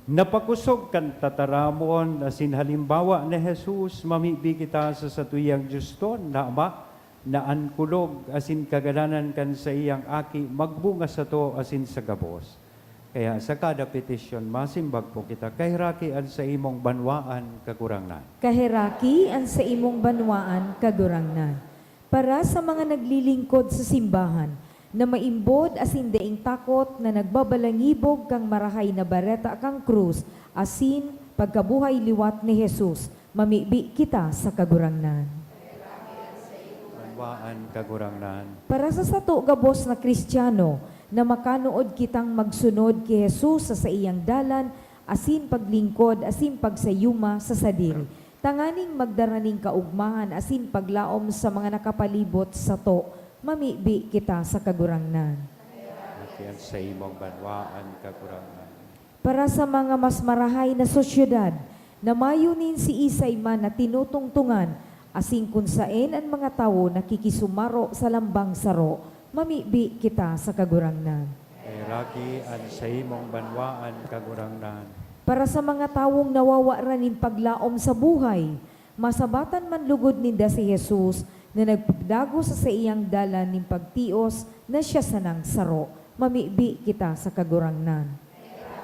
Napakusog kan tataramon asin halimbawa ni Jesus, mamibi kita sa satuyang Dioston na Ama, na ankulog asin kagalanan kan sa iyang aki, magbunga sa to asin sa gabos. Kaya sa kada petisyon, masimbag po kita, kahirakian sa imong banwaan kakurangnan. Kahiraki ang sa imong banwaan kagurangnan. Para sa mga naglilingkod sa simbahan, na maimbod asin daing takot na nagbabalangibog kang marahay na bareta kang krus, asin pagkabuhay liwat ni Jesus, mamibi kita sa kagurangnan. Banwaan kakurangnan. Para sa sato gabos na Kristiyano, na makanood kitang magsunod ki Jesus sa iyang dalan, asin paglingkod, asin pagsayuma sa sadiri. Tanganing magdaraning kaugmahan, asin paglaom sa mga nakapalibot sa to, mamibi kita sa kagurangnan. Nakian sa imong banwaan kakurangnan. Para sa mga mas marahay na sosyudad, na mayunin si Isay man na tinutungtungan, asing kunsain ang mga tao nakikisumaro sa lambang saro, mamibi kita sa kagurangnan. Kahirakian sa imong banwaan kakurangnan. Para sa mga tawong nawawa ranin paglaom sa buhay, masabatan man lugod ninda si Jesus na nagpagdago sa iyang dalan ning pagtios na siya sanang saro, mamibi kita sa kagurangnan.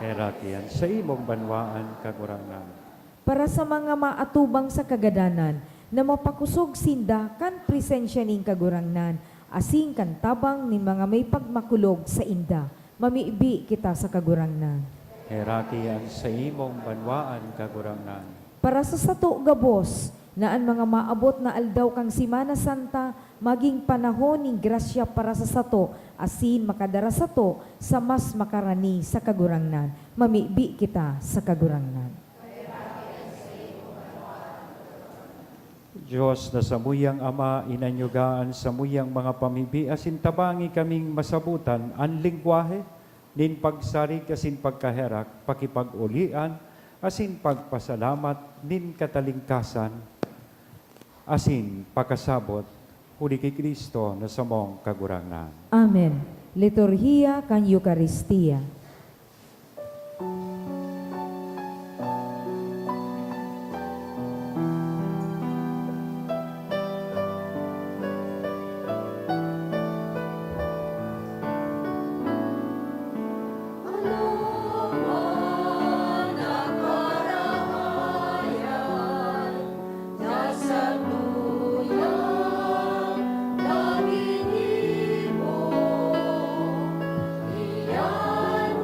Kahirakian sa imong banwaan kakurangnan. Para sa mga maatubang sa kagadanan, na mapakusog sinda kan presensya ning kagurangnan, asing kan tabang ni mga may pagmakulog sa inda, mamibi kita sa kagurangnan. Kahirakian sa imong banwaan kakurangnan. Para sa sato gabos, na ang mga maabot na aldaw kang Simana Santa, maging panahon ning grasya para sa sato, asin makadara sato sa mas makarani sa kagurangnan, mamibi kita sa kagurangnan. Diyos na sa muyang Ama, inanyugaan sa muyang mga pamibi, asin tabangi kaming masabutan ang lingwahe, nin pagsarig asin pagkaherak, pakipag-ulian, asin pagpasalamat, nin katalingkasan, asin pakasabot, huli kay Kristo na sa mong kagurangnan. Amen. Liturhiya kang Eucharistia. Yan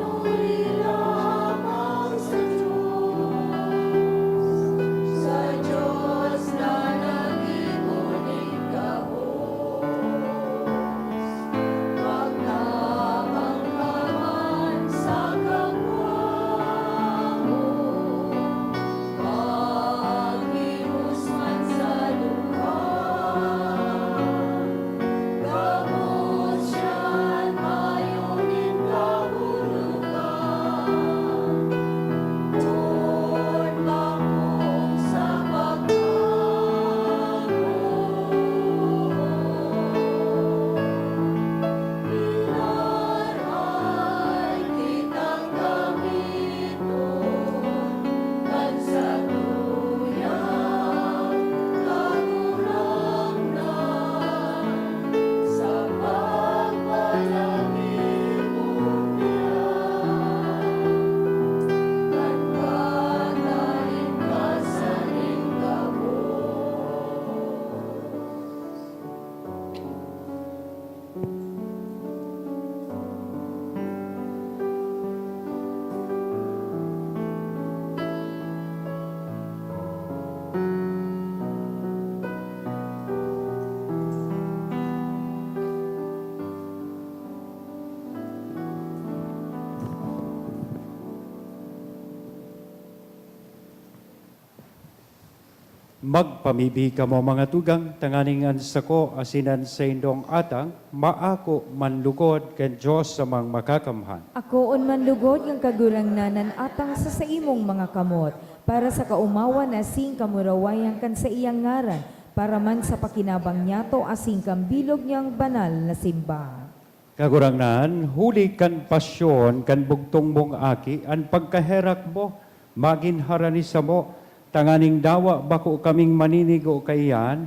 Magpamibi ka mo mga tugang, tanganingan sa ko, asinan sa indong atang, maako manlugod ken Diyos sa mang makakamhan. Ako man lugod ng kagurangnanan atang sa imong mga kamot, para sa kaumawa na sing kamurawayan kan sa iyang ngaran, para man sa pakinabang niyato asing kambilog niyang banal na simbahan. Kagurangnan, huli kan pasyon, kan bugtong mong aki, an pagkaherak mo, maginharani sa mo, tanganing dawa bako kaming maninigo kayan,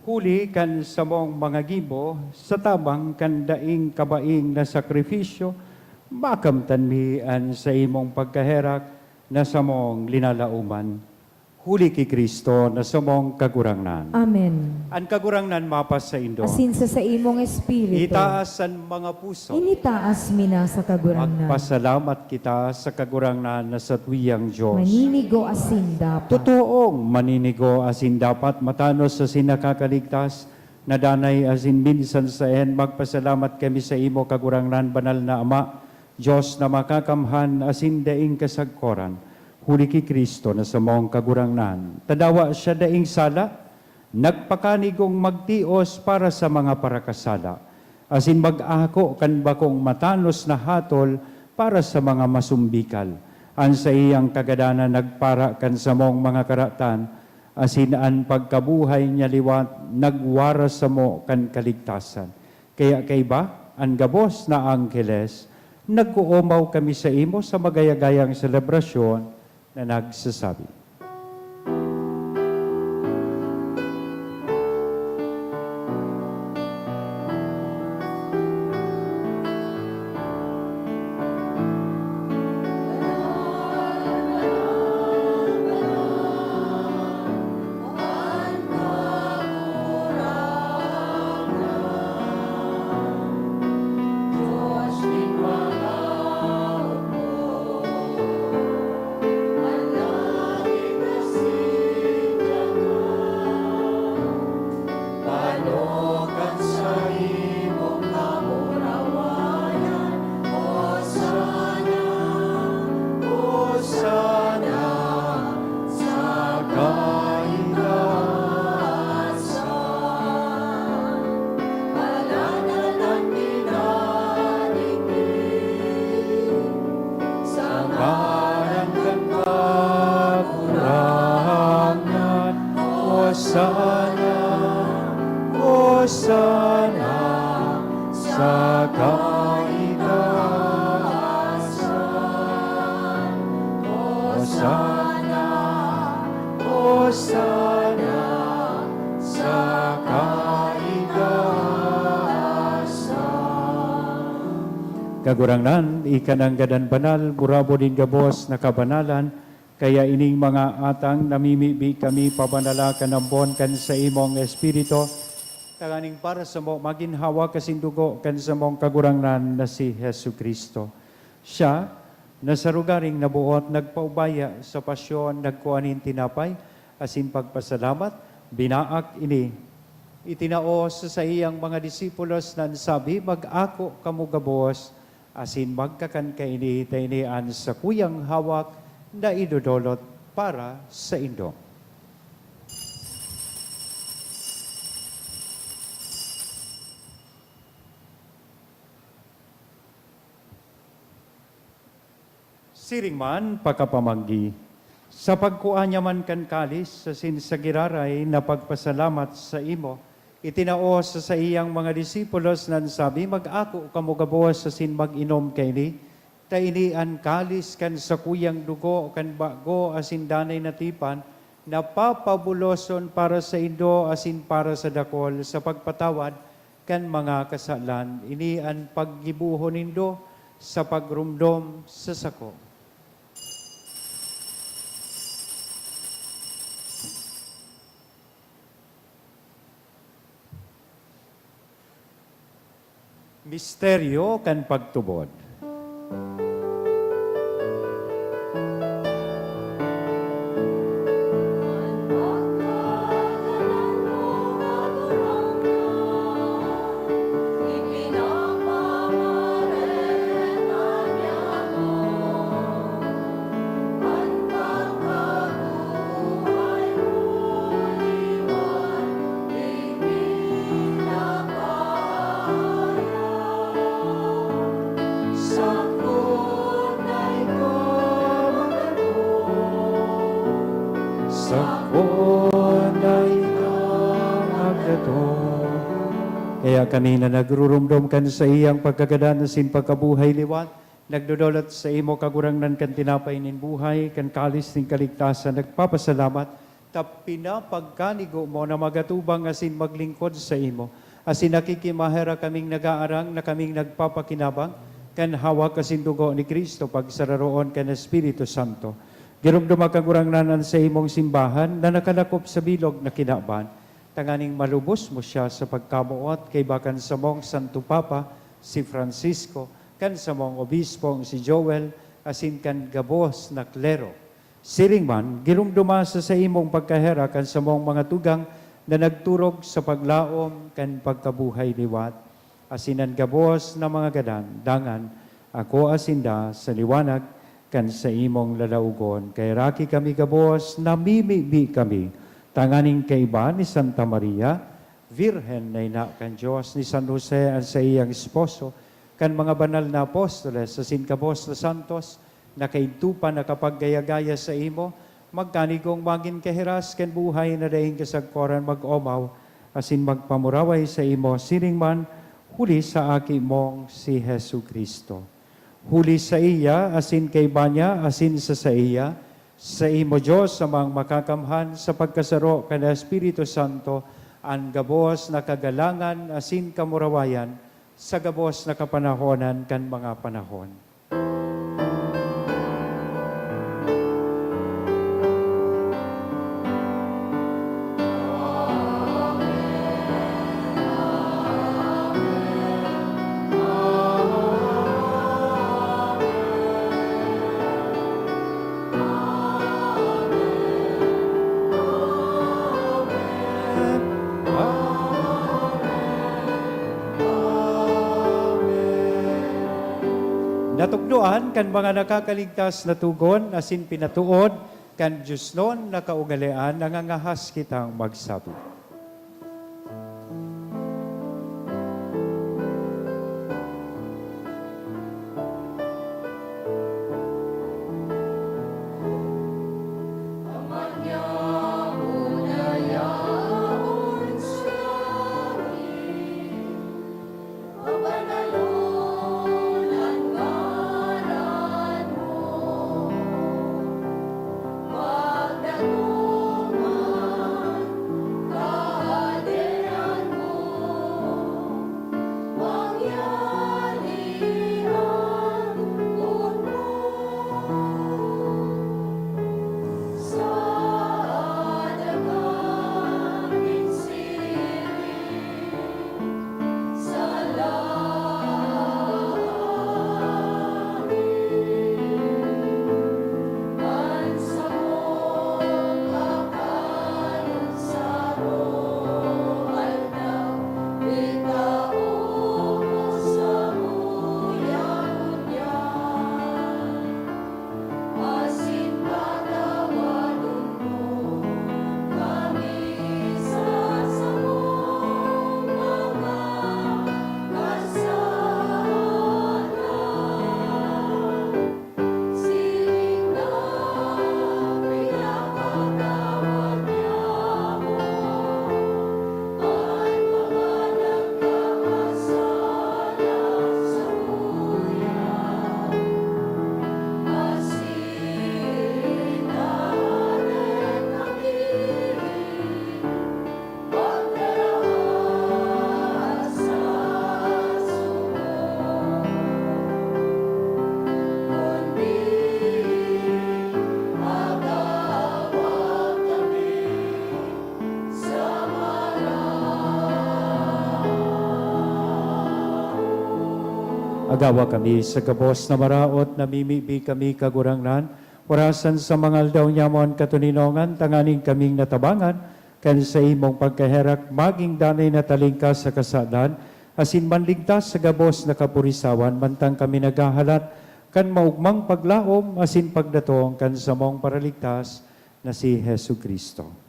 huli kan sa mong mga gibo, sa tabang kan daing kabaing na sakripisyo, makamtanmian sa imong pagkaherak na sa mong linalauman. Huli ki Kristo na sa mong kagurangnan. Amen. An kagurangnan mapas sa indo. Asin sa imong espiritu, Itaas ang mga puso. initaas mina sa kagurangnan. Magpasalamat kita sa kagurangnan na sa tuyang Diyos. Maninigo asin dapat. Totoong maninigo asin dapat matanos sa sinakakaligtas na danay asin minsan sa en. Magpasalamat kami sa imo kagurangnan banal na Ama, Diyos na makakamhan asin daing kasagkoran. Huli ki Kristo na sa mong kagurangnan. Tadawa siya daing sala, nagpakanigong magtios para sa mga parakasala. Asin mag-ako kan bakong matanos na hatol para sa mga masumbikal. An sa iyang kagadana nagpara kan sa mong mga karatan, asin an pagkabuhay niya liwat, nagwaras sa mo kan kaligtasan. Kaya kay ba, an gabos na angkeles, nagkuumaw kami sa imo sa magayagayang selebrasyon na nagsasabi. Hosana, Hosana, sa kaitaasan. Hosana, Hosana, sa kaitaasan. Kagurangnan, ikanang gadan banal, burabo din gabos na kabanalan, kaya ining mga atang namimibi kami pabanala kanambon kan sa imong espiritu, taganing para sa mo maginhawa kasindugo kan sa mong kagurangnan na si Hesu Kristo. Siya, na sa rugaring nabuot, nagpaubaya sa pasyon, nagkuanin tinapay, asin pagpasalamat, binaak ini. Itinao sa iyang mga disipulos na sabi, mag-ako kamugabos, asin magkakan kaini, tainian sa kuyang hawak, na idodolot para sa indo. Siring man, pakapamanggi, sa pagkuanya man kan kalis, sa sinsagiraray na pagpasalamat sa imo, itinao sa iyang mga disipulos nan sabi, mag-ako kamugabos sa sin mag-inom kaini, tainian kalis kan sa kuyang dugo kan bago asin danay na tipan, napapabuloson para sa indo asin para sa dakol sa pagpatawad kan mga kasalan, inian paggibuhon nindo sa pagrumdom sa sako. Misteryo kan pagtubod. sakon ay agdato. Kaya kanina nagrurumdum kan sa iyang pagkagadan sin pagkabuhay liwat, nagdudulot sa imo kagurangnan kan tinapay nin buhay, kan kalis nin kaligtasan, nagpapasalamat, tap pinapagkanigo mo na magatubang asin maglingkod sa imo. Asin nakikimahera kaming nagaarang na kaming nagpapakinabang, kan hawak asin dugo ni Kristo pagsararoon kan Espiritu Santo. Girumduma kagurangnan sa imong simbahan na nakalakop sa bilog na kinaban. Tanganing malubos mo siya sa pagkamuot kay bakan sa mong Santo Papa, si Francisco, kan sa mong obispong si Joel, asin kan gabos na klero. Siring man, girumduma sa imong pagkahera kan sa mong mga tugang na nagturog sa paglaom kan pagkabuhay liwat. Asinan gabos na mga gadan, dangan, ako asinda sa liwanag kan sa imong lalaugon. Kay raki kami gabos, namimibi kami, tanganing kaiba ni Santa Maria, Virhen na ina kan Diyos, ni San Jose at sa iyang esposo, kan mga banal na apostoles, sa sinkabos na santos, na kaintupan na kapag gaya-gaya sa imo, magkanigong magin kahiras, kan buhay na daing kasagkoran mag-omaw, asin magpamuraway sa imo, siring man, huli sa aki mong si Hesu Kristo. Huli sa iya, asin kay banya, asin sa iya, sa imo Diyos amang makakamhan sa pagkasaro kan Espiritu Santo, ang gabos na kagalangan asin kamurawayan sa gabos na kapanahonan kan mga panahon. Natugduan kan mga nakakaligtas na tugon asin pinatuod kan Diyos noon na kaugalian nangangahas kitang magsabi. Agawa kami sa gabos na maraot, namimibi kami kagurangnan, orasan sa mga aldaw nyamon katuninongan, tanganing kaming natabangan, kan sa imong pagkaherak, maging danay na talingkas sa kasadan, asin manligtas sa gabos na kapurisawan, mantang kami naghahalat, kan maugmang paglaom, asin pagdatong kan sa mong paraligtas, na si Hesu Kristo.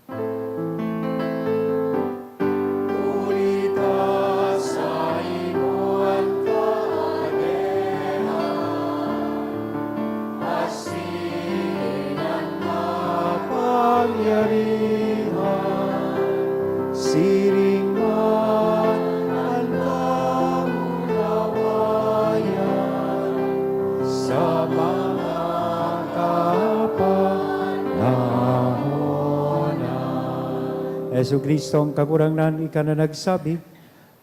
Yesu Kristo ang kagurangnan, ika na nagsabi,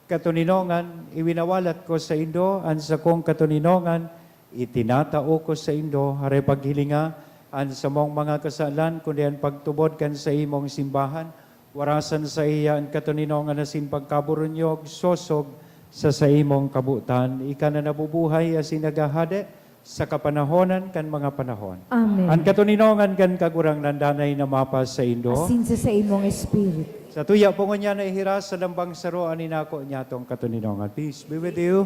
katuninongan, iwinawalat ko sa Indo, an sa kong katuninongan, itinatao ko sa Indo, hare paghilinga, an sa mong mga kasalan, kundi ang pagtubod kan sa imong simbahan, warasan sa iya ang katuninongan na sin pagkaburunyog, sosog sa imong kabutan, ika na nabubuhay asin nagahade, sa kapanahonan kan mga panahon. Amen. Ang katuninongan kan kagurang nandanay na mapas sa Indo, Asin sa imong Spirit. sa tuya po niya na ihiras sa lambang saroan ni nako niya tong katuninongan. Peace be with you.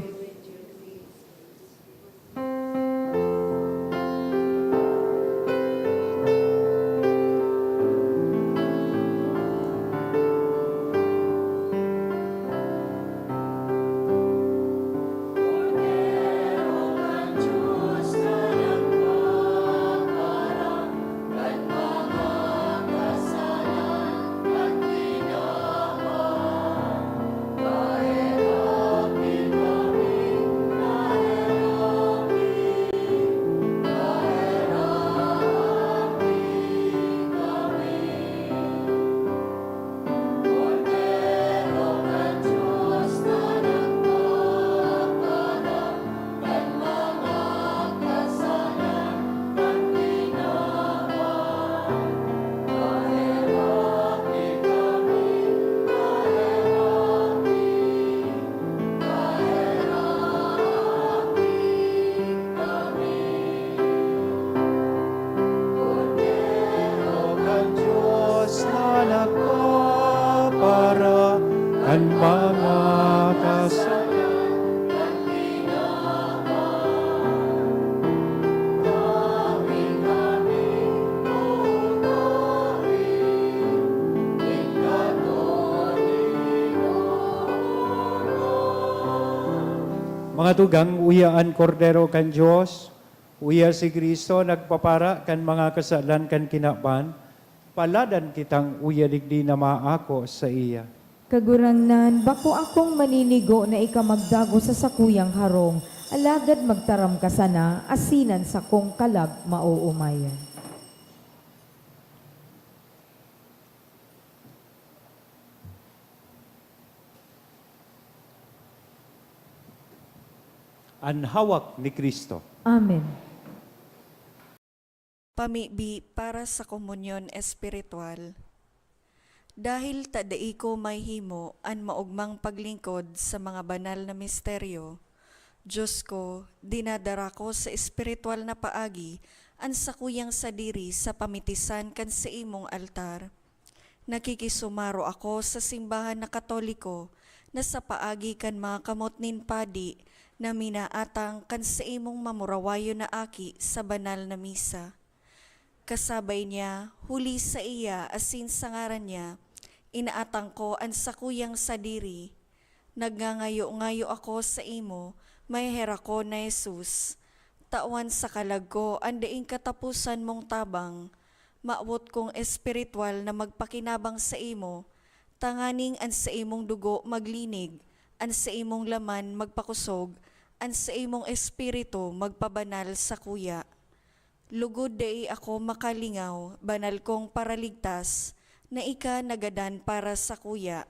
Ang mga kasalan mga tugang, uyaan kordero kan Diyos, uya si Kristo, nagpapara kan mga kasalan kan kinaban, paladan kitang uya digdi na maako sa iya. Kagurangnan, bako akong maninigo na ikamagdago sa sakuyang harong, alagad magtaram ka sana, asinan sa kong kalag mauumayan. Ang hawak ni Kristo. Amen. Pamibi para sa komunyon espiritual. Dahil tadai ko may himo an maugmang paglingkod sa mga banal na misteryo, Diyos ko, dinadara ko sa espiritual na paagi an sakuyang sadiri sa pamitisan kan sa imong altar. Nakikisumaro ako sa simbahan na Katoliko na sa paagi kan mga kamot nin padi na minaatang kan sa imong mamurawayo na aki sa banal na misa. Kasabay niya, huli sa iya asin sa ngaran niya, inaatang ko ang sakuyang sadiri. Nagngangayo-ngayo ako sa imo, may hera ko na Jesus. Tawan sa kalag ko, ang daing katapusan mong tabang. Maawot kong espiritual na magpakinabang sa imo. Tanganing ang sa imong dugo maglinig, ang sa imong laman magpakusog, ang sa imong espiritu magpabanal sa kuya. Lugod dai ako makalingaw, banal kong paraligtas, na ika nagadan para sa kuya.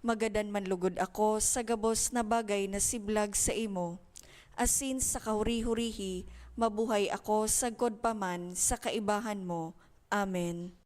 Magadan man lugod ako sa gabos na bagay na siblag sa imo. Asin sa kahuri-hurihi, mabuhay ako sa godpaman sa kaibahan mo. Amen.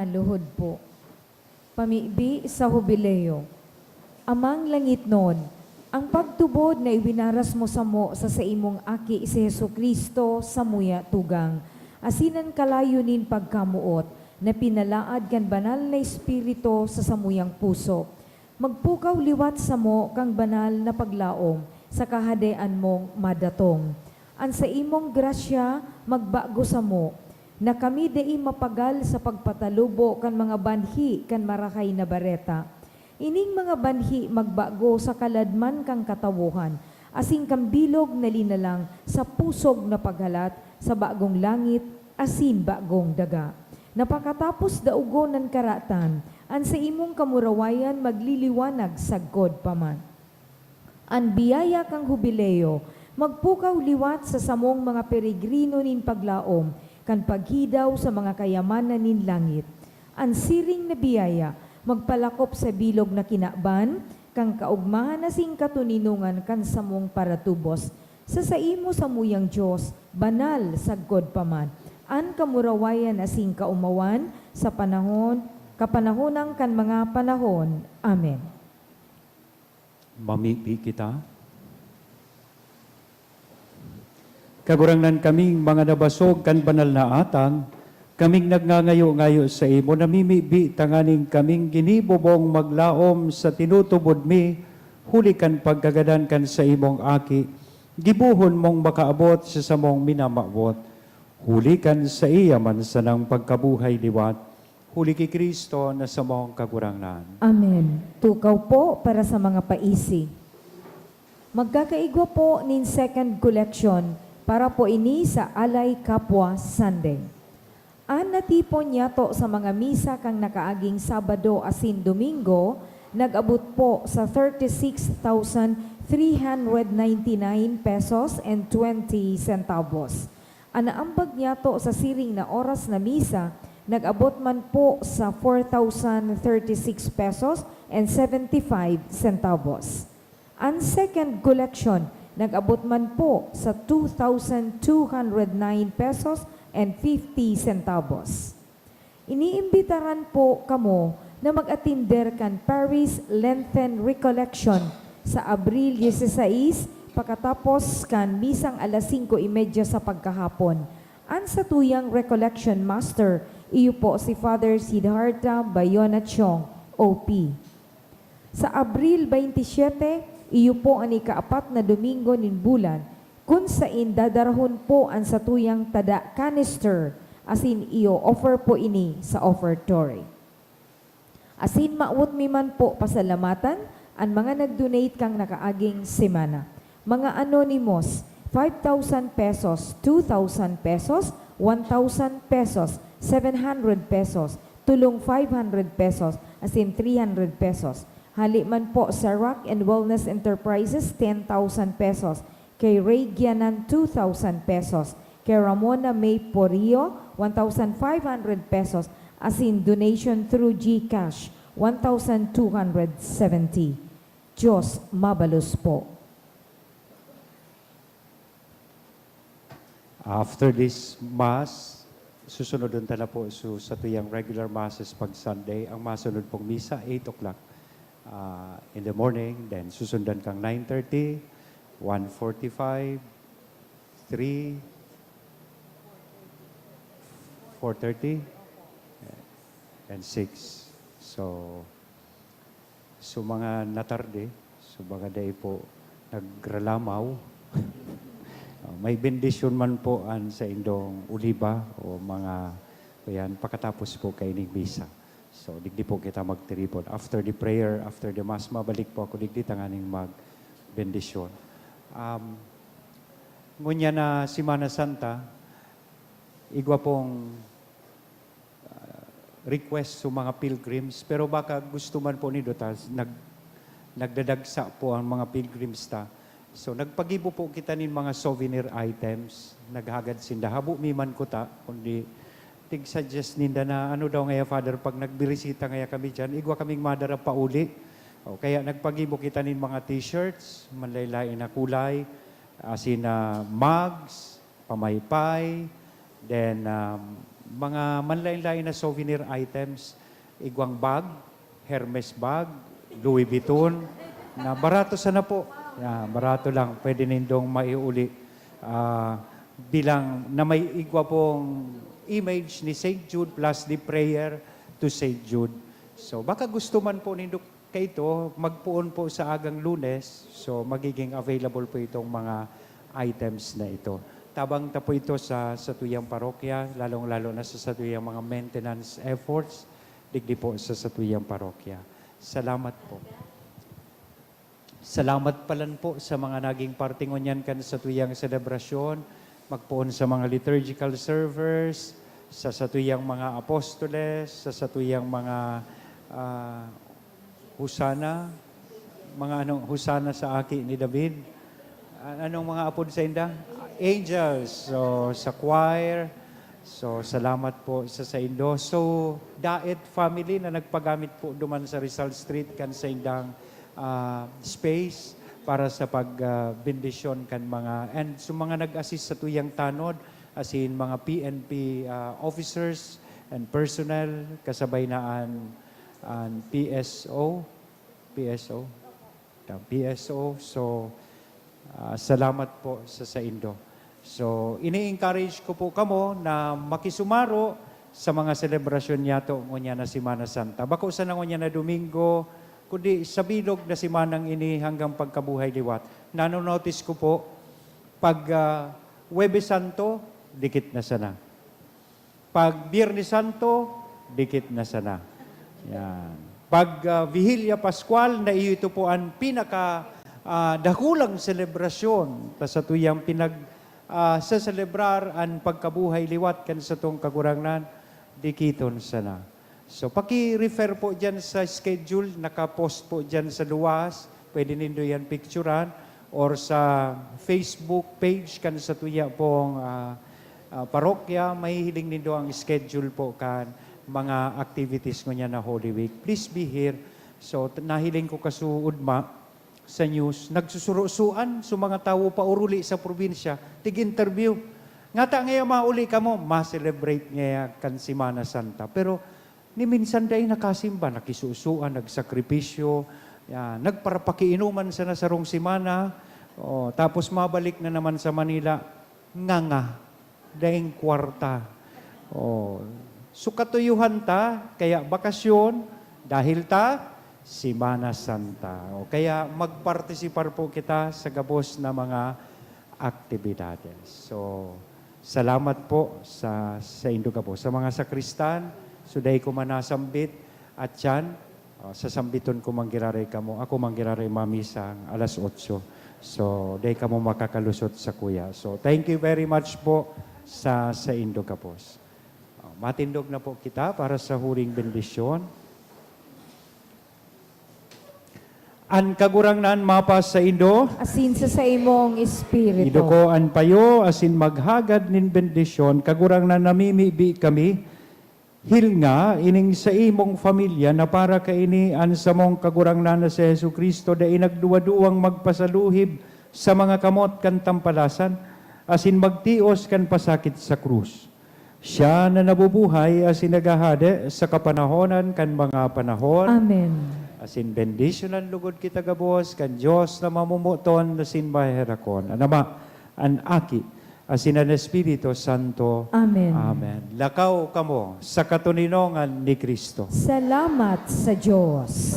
Maluhod po. Pamibi sa hubileo. Amang langit nun, ang pagtubod na iwinaras mo sa imong aki si Hesu Kristo sa muya tugang, asinan kalayunin pagkamuot, na pinalaad kan banal na espiritu sa samuyang puso. Magpukaw liwat sa mo kang banal na paglaom sa kahadean mong madatong. An sa imong grasya magbago sa mo, na kami dai mapagal sa pagpatalubo kan mga banhi kan marakay na bareta. Ining mga banhi magbago sa kaladman kang katawuhan, asing kambilog na linalang sa pusog na paghalat sa bagong langit, asin bagong daga. Napakatapos daugo ng karatan, an sa imong kamurawayan magliliwanag sagkod paman. An biyaya kang hubileo, magpukaw liwat sa samong mga peregrino nin paglaom, kan paghidaw sa mga kayamanan nin langit. An siring na biyaya, magpalakop sa bilog na kinaban, kang kaugmahan na sing katuninungan kan samong paratubos. Sa imo sa muyang Diyos, banal sagkod paman. An kamurawayan asing kaumawan sa kapanahonang kan mga panahon. Amen. Mamipi kita. Kagurangnan kaming mga nabasog kan banal na atang, kaming nagngangayo-ngayo sa imo, namimibi tanganing kaming ginibobong maglaom sa tinutubod mi, huli kan pagkagadan kan sa imong aki, gibuhon mong makaabot sa samong minamabot, huli kan sa iya man sa nang pagkabuhay liwat, huli ki Kristo na sa mong kagurangnan. Amen. Tukaw po para sa mga paisi. Magkakaigwa po nin second collection para po ini sa Alay Kapwa Sunday. An natipon yato sa mga misa kang nakaaging Sabado asin Domingo, nag-abot po sa 36,399 pesos and 20 centavos. Anaambag yato sa siring na oras na misa, nag-abot man po sa 4,036 pesos and 75 centavos. Ang second collection, nag-abot man po sa 2,209 pesos and 50 centavos. Iniimbitaran po kamo na mag-atinder kan Paris Lenten Recollection sa Abril 16 pagkatapos kan misang alas 5:30 sa pagkahapon. Ang sa tuyang Recollection Master, iyo po si Father Siddhartha Bayona Chong, OP. Sa Abril 27, iyo po ang ikaapat na Domingo nin bulan, kung sain dadarahon po ang satuyang tada canister, asin iyo offer po ini sa offertory. Asin maawot mi man po pasalamatan ang mga nag-donate kang nakaaging semana. Mga anonymous, 5,000 pesos, 2,000 pesos, 1,000 pesos, 700 pesos, tulong 500 pesos, asin 300 pesos. Hali man po sa Rock and Wellness Enterprises, 10,000 pesos. Kay Ray Gianan, 2,000 pesos. Kay Ramona May Porio, 1,500 pesos. As in donation through GCash, 1,270. Diyos mabalos po. After this Mass, susunod tala po sa tuyang regular Masses pag Sunday. Ang masunod pong misa, 8 o'clock in the morning. Then susundan kang 9:30, 1:45, 3, 4:30, and 6. So mga natarde, so mga day po nagralamaw. May bendisyon man po sa indong uliba o mga yan, pagkatapos po kaining misa. So digdi po kita magtiripon. After the prayer, after the Mass, mabalik po ako digdi tanganing magbendisyon. Ngunya na Semana Santa, igwa pong request sa mga pilgrims, pero baka gusto man po ni Dotas, nagdadagsa po ang mga pilgrims ta. So nagpagibo po kita nin mga souvenir items, naghagad sinda. Habo mi man ko ta, kundi tig-suggest ninda na ano daw ngaya, Father, pag nagbirisita ngaya kami dyan, igwa kaming madara pauli. O, kaya nagpagibo kita nin mga t-shirts, manlaylay na kulay, asin na mugs, pamaypay, then mga manlain-lain na souvenir items, igwang bag, Hermes bag, Louis Vuitton, na barato sana po. Barato lang, pwede nindong maiuli. Bilang na may igwa pong image ni St. Jude plus the prayer to St. Jude. So baka gusto man po nindo kayo ito, magpuon po sa agang Lunes, so magiging available po itong mga items na ito. Tabang ta po ito sa Satuyang Parokya, lalong-lalo na sa Satuyang mga maintenance efforts, digdi po sa Satuyang Parokya. Salamat po. Salamat palan po sa mga naging partingonyan kan sa tuyang selebrasyon, magpuon sa mga liturgical servers, sa satuyang mga apostoles, sa satuyang mga husana, husana sa aki ni David. Anong mga apod sa inda? Angels, so sa choir. So salamat po sa indo. So Daet family na nagpagamit po duman sa Rizal Street kan sa indang space para sa pagbendisyon kan mga and so mga nag-assist sa tuyang tanod as in mga PNP officers and personnel kasabay na an PSO so salamat po sa indo. So ini-encourage ko po kamo na makisumaro sa mga selebrasyon niyato ngunya na Semana Santa. Bako sa ngunya na Domingo, kundi sa bilog na simanang ini hanggang pagkabuhay liwat. Nanonotice ko po, pag Huwebes Santo, dikit na sana. Pag Biyernes Santo, dikit na sana. Yan. Pag Vigilia Pascual, na iyo ito po ang dakulang selebrasyon sa tuyang sa celebrar ang pagkabuhay liwat kan sa tong kagurangnan, dikiton sana. So, paki-refer po dyan sa schedule, nakapost po dyan sa luwas, pwede nindo yan picturean, or sa Facebook page kan sa tuya pong parokya, may hiling nindo ang schedule po kan mga activities ko niya na Holy Week. Please be here. So, nahiling ko kasuudma sa news, nagsusurusuan sa mga tao pa uruli sa probinsya, tig-interview. Ngata ngayon mauli ka mo, ma-celebrate ngayon kan Semana Santa. Pero, ni minsan dahil nakasimba, nakisusuan, nagsakripisyo, nagparapakiinuman sa nasarong simana, tapos mabalik na naman sa Manila, nga, daing kwarta. So katuyuhan ta, kaya bakasyon, dahil ta, Semana Santa. Kaya magpartisipar po kita sa gabos na mga aktibidades. So, salamat po sa indo po. Sa mga sakristan, suday ko manasambit at yan, sasambiton ko manggiraray kamo. Ako manggiraray mamisa alas 8. So, day kamo makakalusot sa kuya. So, thank you very much po sa indo kapos. Matindog na po kita para sa huring bendisyon. An kagurangnan mapas sa indo, Asin sa imong espiritu. ido ko an payo, asin maghagad nin bendisyon, kagurangnan namimibi kami, hilnga ining sa imong familia na para kaini an sa mong kagurangnan na si Jesu Kristo da inagduwaduwang magpasaluhib sa mga kamot kan tampalasan, asin magtios kan pasakit sa krus. Siya na nabubuhay asin nagahade sa kapanahonan kan mga panahon. Amen. Asin bendition ang lugod kita gabos, kan Diyos na mamumuton na sin maherakon. Anama, an aki, asin ang Espiritu Santo. Amen. Amen. Lakaw kamo sa katuninongan ni Kristo. Salamat sa Diyos.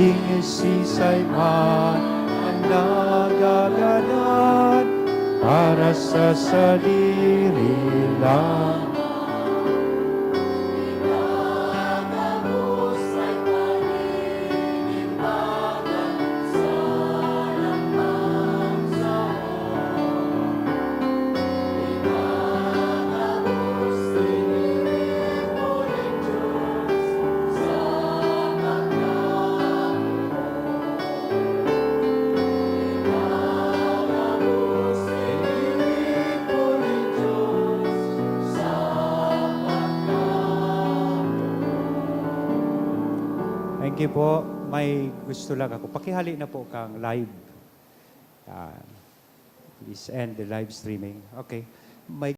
Ingisisay man ang nagaganad para sa sarili lang. Thank you po. May gusto lang ako. Pakihali na po kang live. Please end the live streaming. Okay. May